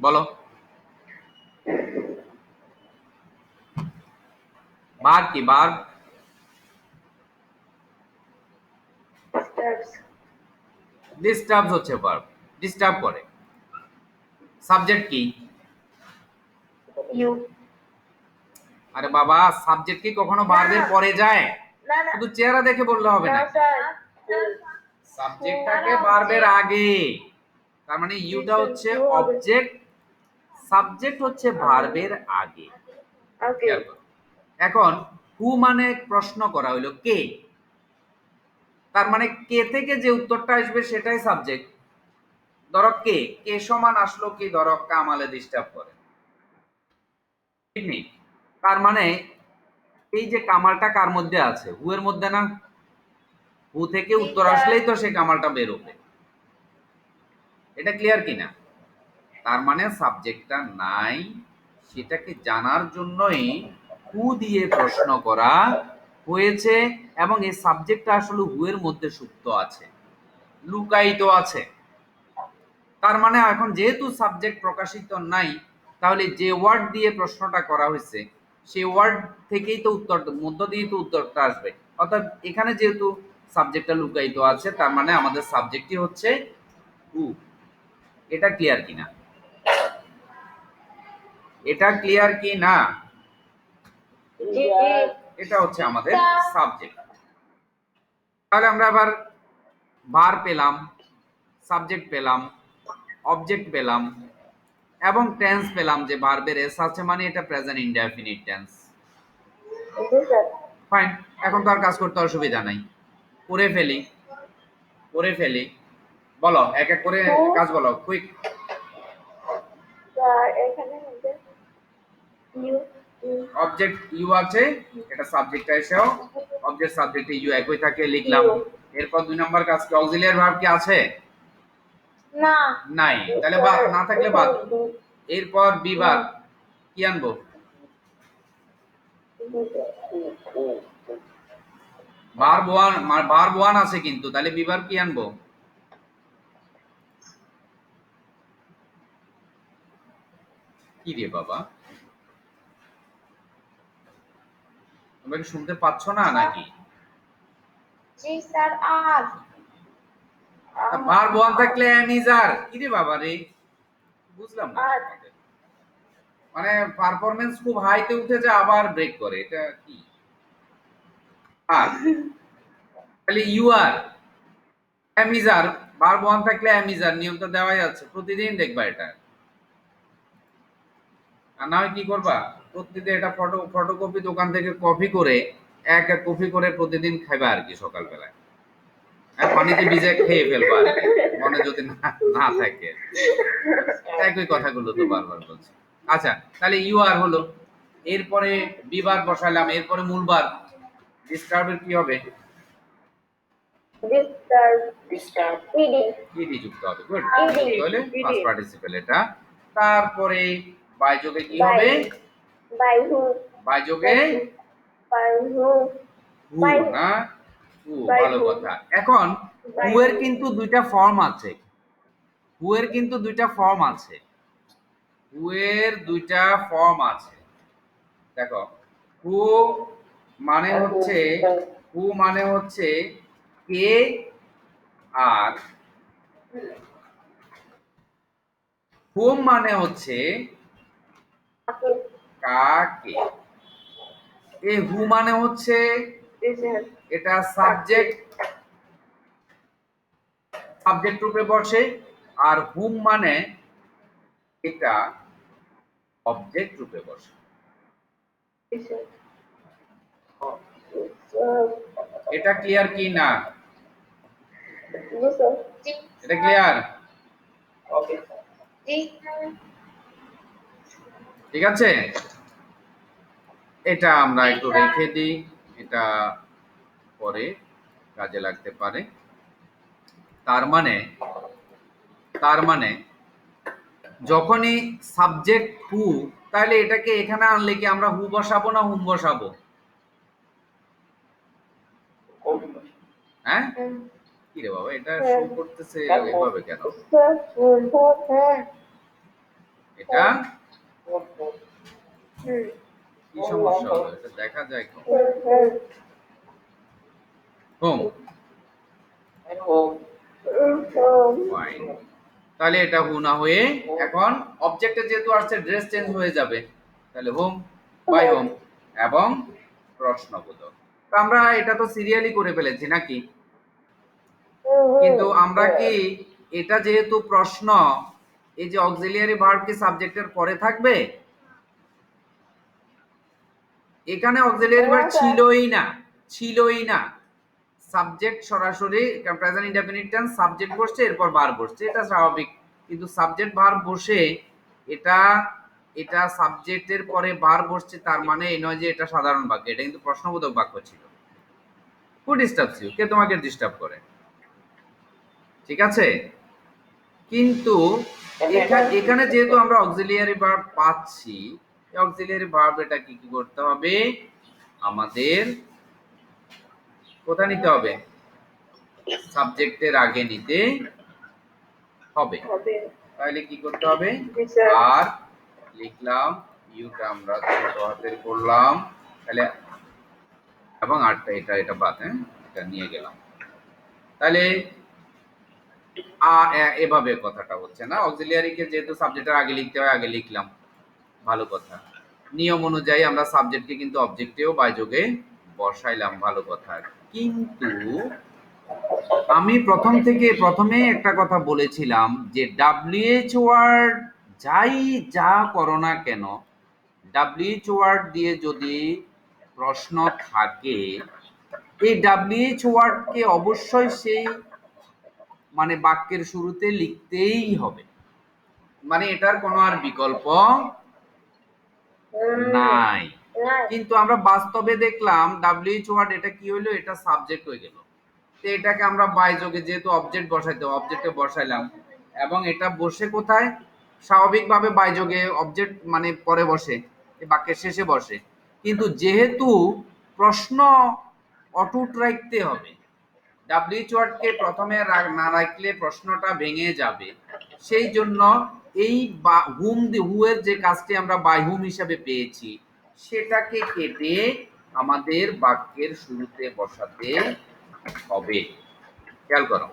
বলো। ভার্ব কি? ভার্ব disturbs, ডিস্টার্বস হচ্ছে ভার্ব, ডিস্টার্ব করে। সাবজেক্ট কি? you, আরে বাবা, সাবজেক্ট কি কখনো ভার্বের পরে যায়? না না শুধু চেহারা দেখে বললে হবে না না, স্যার, সাবজেক্ট থাকে ভার্বের আগে। তার মানে ইউটা হচ্ছে You হবে। অবজেক্ট, সাবজেক্ট হচ্ছে ভার্বের আগে। ওকে, খেয়াল করো। এখন হু মানে প্রশ্ন করা হইলো কে, তার মানে কে থেকে যে উত্তরটা আসবে সেটাই সাবজেক্ট। ধরো কে, কে সমান আসলো কি, ধরো কামালে ডিস্টার্ব করে, ঠিক নেই? তার মানে এই যে কামালটা কার মধ্যে আছে? হু এর মধ্যে না? হু থেকে উত্তর আসলেই তো সে কামালটা বেরোবে। এটা ক্লিয়ার কিনা? তার মানে সাবজেক্টটা নাই, সেটাকে জানার জন্যই হু দিয়ে প্রশ্ন করা হয়েছে, এবং এই সাবজেক্টটা আসলে হু এর মধ্যে সুপ্ত আছে, লুকায়িত আছে। তার মানে এখন যেহেতু সাবজেক্ট প্রকাশিত নাই, তাহলে যে ওয়ার্ড দিয়ে প্রশ্নটা করা হয়েছে সেই ওয়ার্ড থেকেই তো উত্তর, মধ্য দিয়ে তো উত্তরটা আসবে। অর্থাৎ এখানে যেহেতু সাবজেক্টটা লুকায়িত আছে, তার মানে আমাদের সাবজেক্টই হচ্ছে হু। এটা ক্লিয়ার কিনা? এটা ক্লিয়ার কি না? জি জি, এটা হচ্ছে আমাদের সাবজেক্ট। তাহলে আমরা আবার ভার পেলাম, সাবজেক্ট পেলাম, অবজেক্ট পেলাম, এবং টেন্স পেলাম যে ভার্বের এস আছে, মানে এটা প্রেজেন্ট ইনডেফিনিট টেন্স। জি স্যার, ফাইন, এখন তো আর কাজ করতে অসুবিধা নাই, করে ফেলি, করে ফেলি। বলো এক এক করে কাজ বলো, কুইক। স্যার এখানে হবে you, অবজেক্ট ইউ আছে, এটা সাবজেক্ট এসেও অবজেক্ট সাবজেক্টে ইউ একই থাকে, লিখলাম। এরপর দুই নম্বর কাজ কি? অক্সিলিয়ারি ভার্ব কি আছে? না নাই, তাহলে বাদ, না থাকলে বাদ। এরপর বি ভার্ব কি আনবো? ভার্ব ওয়ান আছে কিন্তু, তাহলে বি ভার্ব কি আনবো? কি রে বাবা, তোমরা কি শুনতে পাচ্ছ না নাকি? জি স্যার। আর ভার্ব ওয়ান থাকলে এম ইজ আর, কি রে বাবা রে, বুঝলাম না আর। তোমাদের। মানে পারফরম্যান্স খুব হাইতে উঠে যায় আবার ব্রেক করে, এটা কি? আর তাহলে you are, am is are, verb one থাকলে এম ইজ আর, নিয়মটা দেওয়াই আছে, প্রতিদিন দেখবা এটা। আর না হয় কি করবা, প্রতিদিন এটা ফটোকপি দোকান থেকে কপি করে এক এক কপি করে প্রতিদিন খাইবা আর কি সকালবেলায়। পানিতে ভিজে খেয়ে ফেলবা আর কি, মনে যদি না থাকে। একই কথাগুলো তো বারবার বলছি। আচ্ছা, তাহলে ইউ আর হলো, এরপরে বিবার বসালাম, এরপরে মূলবার ডিস্টার্বের কি হবে? ডিস্টার্ব ইডি যুক্ত হবে। গুড, ED, তাহলে ED ফার্স্ট পার্টিসিপল এটা। তারপরে বাই যোগে কি হবে? by who, বাই যোগে by who, who By who? না হু, By ভালো who? কথা। এখন By হু এর who? কিন্তু দুইটা ফর্ম আছে, হু এর কিন্তু দুইটা ফর্ম আছে, হু এর দুইটা ফর্ম আছে। দেখো, হু মানে হচ্ছে, হু মানে হচ্ছে কে আর হুম মানে হচ্ছে কাকে। এই হু মানে হচ্ছে এটা সাবজেক্ট, সাবজেক্ট রূপে বসে, আর হুম মানে এটা অবজেক্ট রূপে বসে। এটা ক্লিয়ার কি না? জি এটা ক্লিয়ার? ওকে জি ঠিক আছে, এটা আমরা একটু রেখে দিই, এটা পরে কাজে লাগতে পারে। তার মানে যখনই সাবজেক্ট হু, তাহলে এটাকে এখানে আনলে কি আমরা হু বসাবো না হুম বসাবো? হ্যাঁ, কি রে বাবা, এটা শো করতেছে এভাবে কেন? এটা কি সমস্যা হলো? এটা দেখা যায় কি? Home, fine. তাহলে এটা হু না হয়ে এখন অবজেক্টে যেহেতু আসছে ড্রেস চেঞ্জ হয়ে যাবে, তাহলে হোম, বাই হোম এবং প্রশ্নবোধক। তো আমরা এটা তো সিরিয়ালি করে ফেলেছি নাকি? কিন্তু আমরা কি এটা যেহেতু প্রশ্ন, এই যে অক্সিলিয়ারি ভার্ব কি সাবজেক্টের পরে থাকবে? এখানে অক্সিলিয়ারি ভার্ব ছিলই না। সাবজেক্ট সরাসরি প্রেজেন্ট ইনডেফিনিট টেন্স, সাবজেক্ট বসছে এরপর ভার্ব বসছে, এটা স্বাভাবিক। কিন্তু সাবজেক্ট ভার্ব বসে এটা এটা সাবজেক্টের পরে ভার্ব বসছে, তার মানে এই নয় যে এটা সাধারণ বাক্য, এটা কিন্তু প্রশ্নবোধক বাক্য ছিল। হু ডিস্টার্বস ইউ? কে তোমাকে ডিস্টার্ব করে? ঠিক আছে, কিন্তু এখানে যেহেতু আমরা অক্সিলিয়ারি ভার্ব পাচ্ছি, এই অক্সিলিয়ারি ভার্ব এটা কি কি করতে হবে? আমাদের কোথায় নিতে হবে? সাবজেক্টের আগে নিতে হবে। তাহলে কি করতে হবে? আর লিখলাম, ইউটা আমরা ছোট হাতের করলাম, তাহলে এবং আরটা এটা বাদ, হ্যাঁ এটা নিয়ে গেলাম। তাহলে এভাবে কথাটা হচ্ছে না, অক্সিলিয়ারিকে যেহেতু সাবজেক্টের আগে লিখতে হয় আগে লিখলাম, ভালো কথা। নিয়ম অনুযায়ী আমরা সাবজেক্টকে কিন্তু অবজেক্টেও বাই-যোগে বসাইলাম, ভালো কথা। কিন্তু আমি প্রথমে একটা কথা বলেছিলাম যে WH ওয়ার্ড যা করো না কেন, WH ওয়ার্ড দিয়ে যদি প্রশ্ন থাকে, এই WH ওয়ার্ডকে অবশ্যই সেই মানে বাক্যের শুরুতে লিখতেই হবে, মানে এটার কোনো আর বিকল্প নাই। কিন্তু আমরা বাস্তবে দেখলাম WH ওয়ার্ড এটা কি হইলো, এটা সাবজেক্ট হয়ে গেল। তো এটাকে আমরা বাই-যোগে যেহেতু অবজেক্ট বসাইতে, অবজেক্টে বসাইলাম, এবং এটা বসে কোথায়? স্বাভাবিকভাবে বাই-যোগে অবজেক্ট মানে পরে বসে, বাক্যের শেষে বসে। কিন্তু যেহেতু প্রশ্ন অটুট রাখতে হবে, WH ওয়ার্ডকে প্রথমে না রাখলে প্রশ্নটা ভেঙে যাবে, সেই জন্য এই হু এর যে কাজটি আমরা বাই হুম হিসাবে পেয়েছি, সেটাকে কেটে আমাদের বাক্যের শুরুতে বসাতে হবে। খেয়াল করো,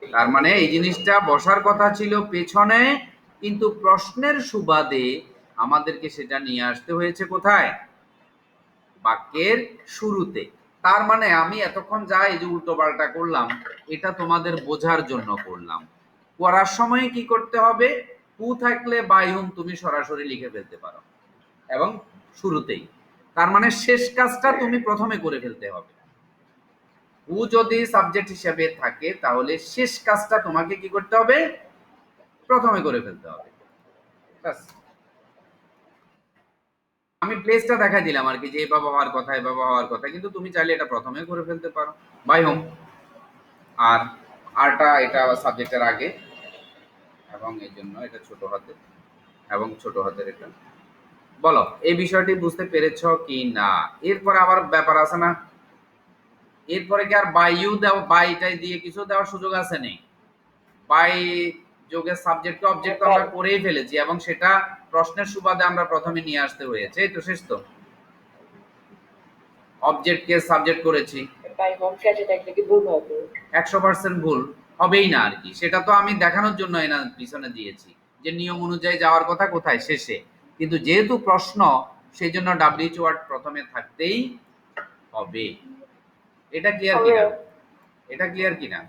তার মানে এই জিনিসটা বসার কথা ছিল পেছনে, কিন্তু প্রশ্নের সুবাদে আমাদেরকে সেটা নিয়ে আসতে হয়েছে কোথায়? বাক্যের শুরুতে। তার মানে আমি এতক্ষণ যা এই যে উল্টো পাল্টা করলাম, এটা তোমাদের বোঝার জন্য করলাম। করার সময় কি করতে হবে? হু থাকলে বাই হুম তুমি সরাসরি লিখে ফেলতে পারো এবং শুরুতেই, তার মানে শেষ কাজটা তুমি প্রথমে করে ফেলতে হবে। হু যদি সাবজেক্ট হিসেবে থাকে তাহলে শেষ কাজটা তোমাকে কি করতে হবে, প্রথমে করে ফেলতে হবে। ব্যাস। আমি প্লেসটা দেখা দিলাম আর কি, যে এভাবে হওয়ার কথা, এভাবে হওয়ার কথা, কিন্তু তুমি চাইলে এটা প্রথমে করে ফেলতে পারো, বাই হোম। আর আরটা এটা সাবজেক্টের আগে, এবং এই জন্য এটা ছোট হাতে এবং ছোট হাতের এটা। বলো এই বিষয়টি বুঝতে পেরেছ কি না? এরপরে আবার ব্যাপার আছে না, এরপরে কি আর বাই ইউ দাও, বাইটাই দিয়ে কিছু দেওয়ার সুযোগ আছে নেই। বাই যোগের সাবজেক্ট অবজেক্ট আমরা করেই ফেলেছি, এবং সেটা প্রশ্নের সুবাদে আমরা প্রথমে নিয়ে আসতে হয়েছে, এই তো শেষ তো। অবজেক্টকে সাবজেক্ট করেছি, বাই হোম কাজে থাকলে কি ভুল হবে? 100% ভুল হবেই না আর কি। সেটা তো আমি দেখানোর জন্য এনা পিছনে দিয়েছি যে নিয়ম অনুযায়ী যাওয়ার কথা কোথায়, শেষে। কিন্তু যেহেতু প্রশ্ন, সেই জন্য ডাব্লিউএইচ ওয়ার্ড প্রথমে থাকতেই হবে। এটা ক্লিয়ার কিনা? এটা ক্লিয়ার কিনা?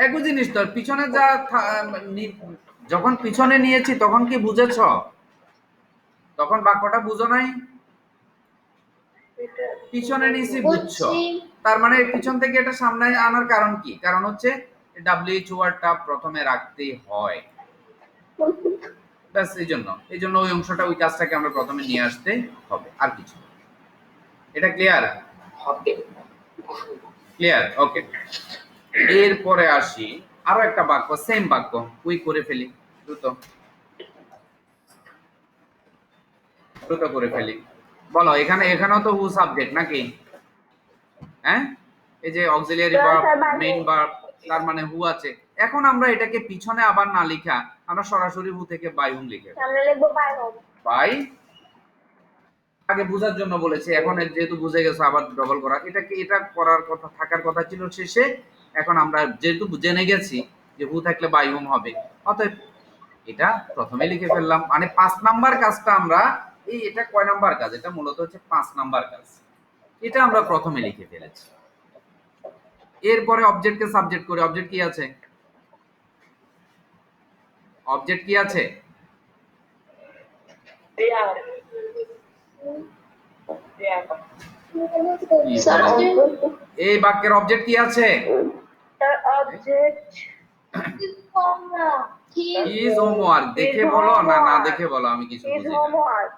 একই জিনিস তো, পিছনে যা যখন পিছনে নিয়েছি তখন কি বুঝেছ? তখন বাক্যটা বুঝো নাই? পিছনে নিয়েছি বুঝছো, তার মানে পিছন থেকে এটা সামনে আনার কারণ কি? কারণ হচ্ছে ডাব্লিউএইচ ওয়ার্ডটা প্রথমে রাখতেই হয়, ব্যাস। এই জন্য ওই অংশটা, ওই কাজটাকে আমরা প্রথমে নিয়ে আসতে হবে, আর কিছু। এটা ক্লিয়ার? হবে। ক্লিয়ার, ওকে। এরপরে আসি আরো একটা বাক্য, সেম বাক্য, কুইক করে ফেলি, দ্রুত দ্রুত করে ফেলি। বলো এখানেও তো হু সাবজেক্ট নাকি? হ্যাঁ, এই যে অক্সিলিয়ারি ভার্ব, মেইন ভার্ব, তার মানে হু আছে। এখন আমরা এটাকে পিছনে আবার না লিখা, আমরা সরাসরি হু থেকে বাই হুম লিখে সামনে লিখবো বাই হোম। বাই, আগে বোঝার জন্য বলেছি, এখন যেহেতু বুঝে গেছে আবার ডবল করা, এটা করার কথা, থাকার কথা ছিল শেষে। এখন আমরা যেহেতু জেনে গেছি যে হু থাকলে বাই হোম হবে, অতএব এটা প্রথমে লিখে ফেললাম। মানে 5 নাম্বার কাজটা আমরা, এটা কয় নাম্বার কাজ? এটা মূলত হচ্ছে 5 নাম্বার কাজ, এটা আমরা প্রথমে লিখে ফেলেছি। এরপরে অবজেক্টকে সাবজেক্ট করে, অবজেক্ট কি আছে? অবজেক্ট কি আছে? দেয়ার দেয়ার এই বাক্যের অবজেক্ট কি আছে? তার অবজেক্ট ইজ হোমওয়ার্ক। দেখে বলো না না দেখে বলো, আমি কিছু ইজ বুঝি না। হোমওয়ার্ক।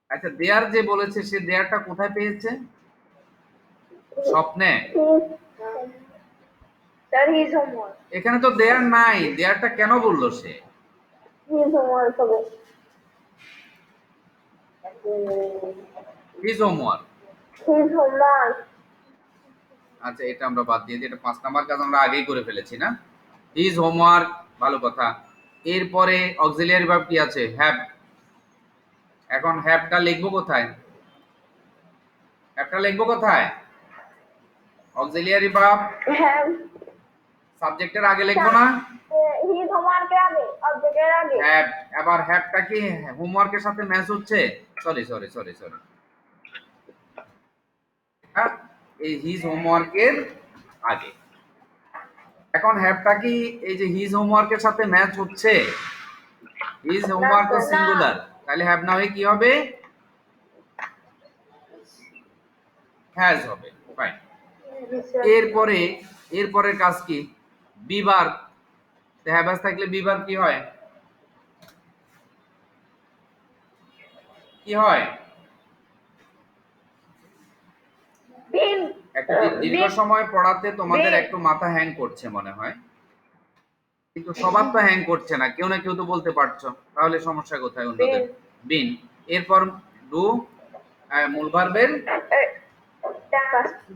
আচ্ছা, দেয়ার যে বলেছে, সে দেয়ারটা কোথায় পেয়েছে? স্বপ্নে? তার হিজ হোমওয়ার্ক। এখানে তো দেয়ার নাই, দেয়ারটা কেন বললো সে? হিজ হোমওয়ার্ক হবে। His homework. His homework. আচ্ছা, এটা আমরা বাদ দিয়ে দিই, এটা 5 নাম্বার কাজ আমরা আগেই করে ফেলেছি না? হিজ হোমওয়ার্ক, ভালো কথা। এরপরে অক্সিলিয়ারি ভার্ব কি আছে? হ্যাভ। এখন হ্যাভটা লিখবো কোথায়? হ্যাভটা লিখবো কোথায়? অক্সিলিয়ারি ভার্ব হ্যাভ সাবজেক্টের আগে লিখবো না? হিজ হোমওয়ার্কের আগে, অবজেক্টের আগে। হ্যাভ। এবার হ্যাভটা কি হোমওয়ার্কের সাথে ম্যাচ হচ্ছে? সরি। হ্যাঁ, এই হিজ হোমওয়ার্কের আগে। এখন হ্যাভটা কি এই যে হিজ হোমওয়ার্কের সাথে ম্যাচ হচ্ছে? হিজ হোমওয়ার্ক তো সিঙ্গুলার, তাহলে হ্যাভ না হয়ে কি হবে? হ্যাজ হবে, ফাইন। এরপরের কাজ কি? Be verb. হ্যাভ হ্যাজ থাকলে বি ভার্ব কি হয়? কি হয়? বিন। একটু দীর্ঘ সময় পড়াতে তোমাদের একটু মাথা হ্যাং করছে মনে হয়, কিন্তু সবার তো হ্যাং করছে না, কেউ না কেউ তো বলতে পারছো, তাহলে সমস্যা কোথায় অন্যদের? বিন। এরপর ডু, মূল ভার্বের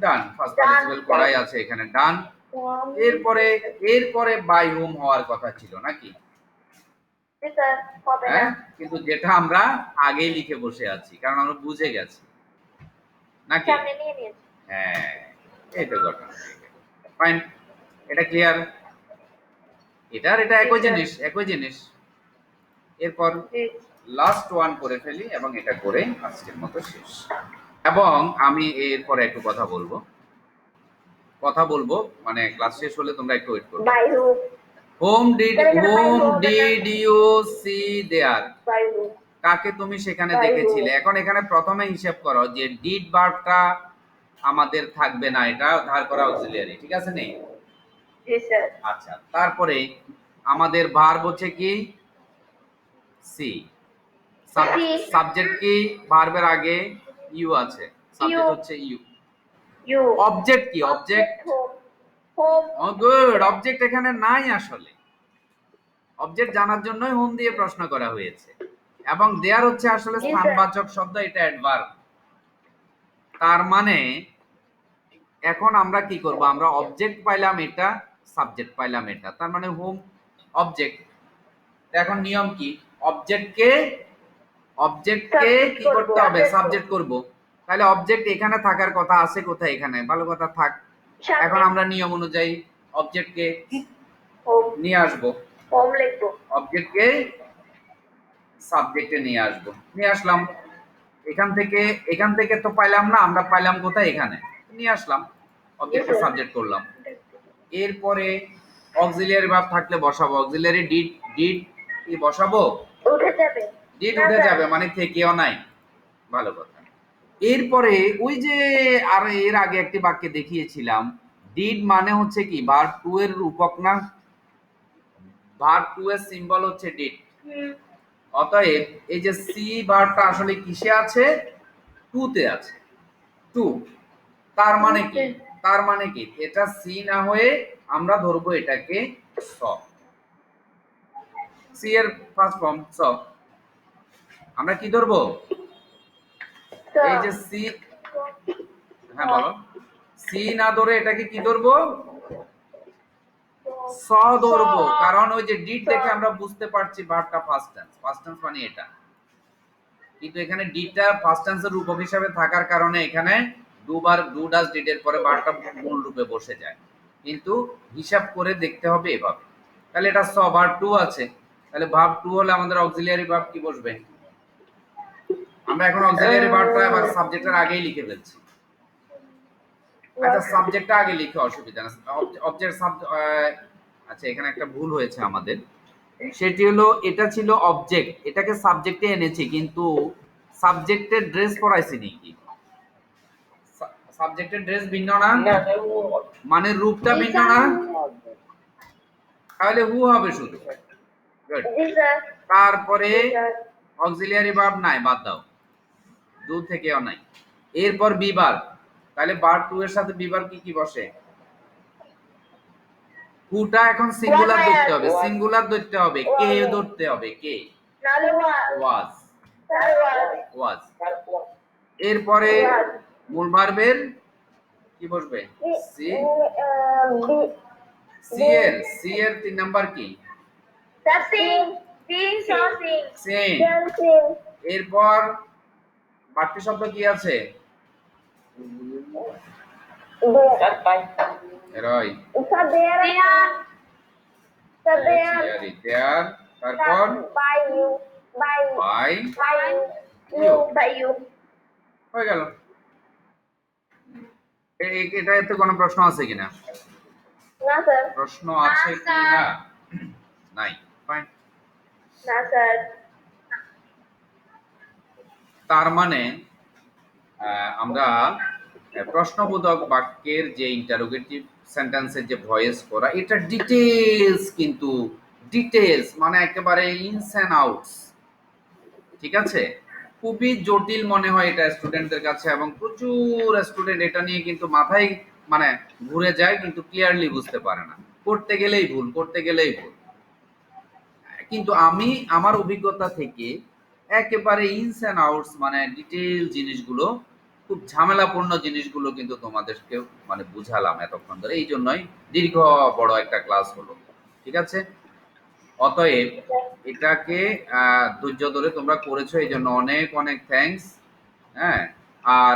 ডান, ফার্স্ট পার্টিসিপল করাই আছে এখানে, ডান। এরপরে বাই হোম হওয়ার কথা ছিল নাকি? হ্যাঁ, কিন্তু যেটা আমরা আগেই লিখে বসে আছি, কারণ আমরা বুঝে গেছি নাকি? হ্যাঁ, এই তো ঘটনা। ফাইন, এটা ক্লিয়ার? এটা একই জিনিস। এরপর লাস্ট ওয়ান করে ফেলি এবং এটা করে আজকের মতো শেষ। এবং আমি এরপরে একটু কথা বলবো, মানে ক্লাস শেষ হলে তোমরা একটু ওয়েট করবে। By home. Home did you see there? কাকে তুমি সেখানে I দেখেছিলে। will. এখন এখানে প্রথমে হিসাব করো যে ডিড ভার্বটা আমাদের থাকবে না, এটা ধার করা অক্সিলিয়ারি, ঠিক আছে নি? জি স্যার। আচ্ছা, তারপরে আমাদের ভার্ব হচ্ছে কি সি, সাবজেক্ট কি, ভার্বের আগে ইউ আছে, সাবজেক্ট হচ্ছে ইউ। You. অবজেক্ট কি, অবজেক্ট Home. Home. ও গুড, অবজেক্ট এখানে নাই আসলে। অবজেক্ট জানার জন্যই হোম দিয়ে প্রশ্ন করা হয়েছে, এবং দেয়ার হচ্ছে আসলে জি, স্যার। স্থানবাচক শব্দ, এটা অ্যাডভার্ব। তার মানে এখন আমরা কি করব, আমরা অবজেক্ট পাইলাম এটা, সাবজেক্ট পাইলাম এটা, তার মানে হোম অবজেক্ট। এখন নিয়ম কি, অবজেক্টকে Subject কি করব, করতে হবে, subject সাবজেক্ট করব। তাহলে অবজেক্ট এখানে থাকার কথা, আছে কোথায়, এখানে, ভালো কথা, থাক। সামনে। এখন আমরা নিয়ম অনুযায়ী অবজেক্টকে Home. নিয়ে আসবো, Home লিখবো। অবজেক্টকে সাবজেক্টে নিয়ে আসবো, নিয়ে আসলাম। এখান থেকে তো পাইলাম না, আমরা পাইলাম কোথায়, এখানে নিয়ে আসলাম, অবজেক্টকে সাবজেক্ট করলাম। এরপরে অক্সিলিয়ারি ভার্ব থাকলে বসাবো, অক্সিলিয়ারি ডিড কি বসাবো, উঠে যাবে। ডিড না, উঠে স্যার। যাবে, মানে থেকেও নাই, ভালো কথা। এরপরে ওই যে আর এর আগে একটি বাক্যে দেখিয়েছিলাম, ডিড মানে হচ্ছে কি ভার্ব টু এর রূপক না, ভার্ব টু এর সিম্বল হচ্ছে ডিড। হুম। অতএব এই যে সি ভার্বটা আসলে কিসে আছে, টু তে আছে, টু। তার মানে কি, তার মানে কি এটা সি না হয়ে আমরা ধরবো এটাকে স, সি এর ফার্স্ট ফর্ম স। আমরা কি ধরবো, So, এই যে সি, হ্যাঁ বলো, সি না ধরে এটাকে কি ধরবো, স ধরবো। কারণ ওই যে ডিড দেখে আমরা বুঝতে পারছি ভার্বটা ফার্স্ট টেন্স মানে এটা, কিন্তু এখানে ডিডটা ফার্স্ট টেন্সের রূপক হিসাবে থাকার কারণে এখানে দুবার ডু ডাজ ডিড এর পরে ভার্বটা মূল রূপে বসে যায়, কিন্তু হিসাব করে দেখতে হবে এভাবে। তাহলে এটা স, ভার্ব টু আছে, তাহলে ভার্ব টু হলে আমাদের অক্সিলিয়ারি ভার্ব কি বসবে, আমরা এখন অক্সিলিয়ারি ভার্বটা এবার সাবজেক্টের আগেই লিখে ফেলছি। আচ্ছা, সাবজেক্টটা আগে লিখে অসুবিধা না, অবজেক্ট আচ্ছা এখানে একটা ভুল হয়েছে আমাদের, সেটি হলো এটা ছিল অবজেক্ট, এটাকে সাবজেক্টে এনেছি, কিন্তু সাবজেক্টের ড্রেস পরাইছি নাকি, সাবজেক্টের ড্রেস ভিন্ন না, না স্যার ও মানে রূপটা ভিন্ন না, তাহলে হু হবে শুধু। Good. জি স্যার। তারপরে জি স্যার। অক্সিলিয়ারি ভার্ব নাই, বাদ দাও, দু থেকেও নাই। এরপর বি ভার্ব, তাহলে ভার্ব টু এর সাথে বি ভার্ব কি বসে, হুটা এখন সিঙ্গুলার ধরতে হবে, সিঙ্গুলার ধরতে হবে, কে ধরতে হবে, কে, নাহলে ওয়াজ, স্যার ওয়াজ। স্যার ও এরপরে মূল ভার্বের কি বসবে, সি, সি এর 3 নাম্বার কি, sir sing. Sing sing. Same. Sing. এরপর বাড়তি শব্দ কি আছে, sir by Roy, sir there. Sir there. There, তারপর by you. By by by you. By you. হয়ে গেল। এটা এতে কোনো প্রশ্ন আছে কিনা, না স্যার। প্রশ্ন আছে না, কি স্যার। না, নাই, ফাইন। না স্যার। তার মানে আমরা প্রশ্নবোধক বাক্যের যে ইন্টারোগেটিভ সেন্টেন্সের যে ভয়েস করা, এটা ডিটেলস, কিন্তু ডিটেলস মানে একেবারে ইনস এন্ড আউটস, ঠিক আছে। খুবই জটিল মনে হয় এটা স্টুডেন্টদের কাছে, এবং প্রচুর স্টুডেন্ট এটা নিয়ে কিন্তু মাথায় মানে ঘুরে যায়, কিন্তু ক্লিয়ারলি বুঝতে পারে না, করতে গেলেই ভুল, করতে গেলেই ভুল। কিন্তু আমি আমার অভিজ্ঞতা থেকে একেবারে ইনস এন্ড আউটস মানে ডিটেইল জিনিসগুলো, খুব ঝামেলাপূর্ণ জিনিসগুলো কিন্তু তোমাদেরকে মানে বুঝালাম এতক্ষণ ধরে, এই জন্যই দীর্ঘ বড় একটা ক্লাস হলো, ঠিক আছে। অতএব এটাকে ধৈর্য ধরে তোমরা করেছো, এই জন্য অনেক অনেক থ্যাঙ্কস। হ্যাঁ, আর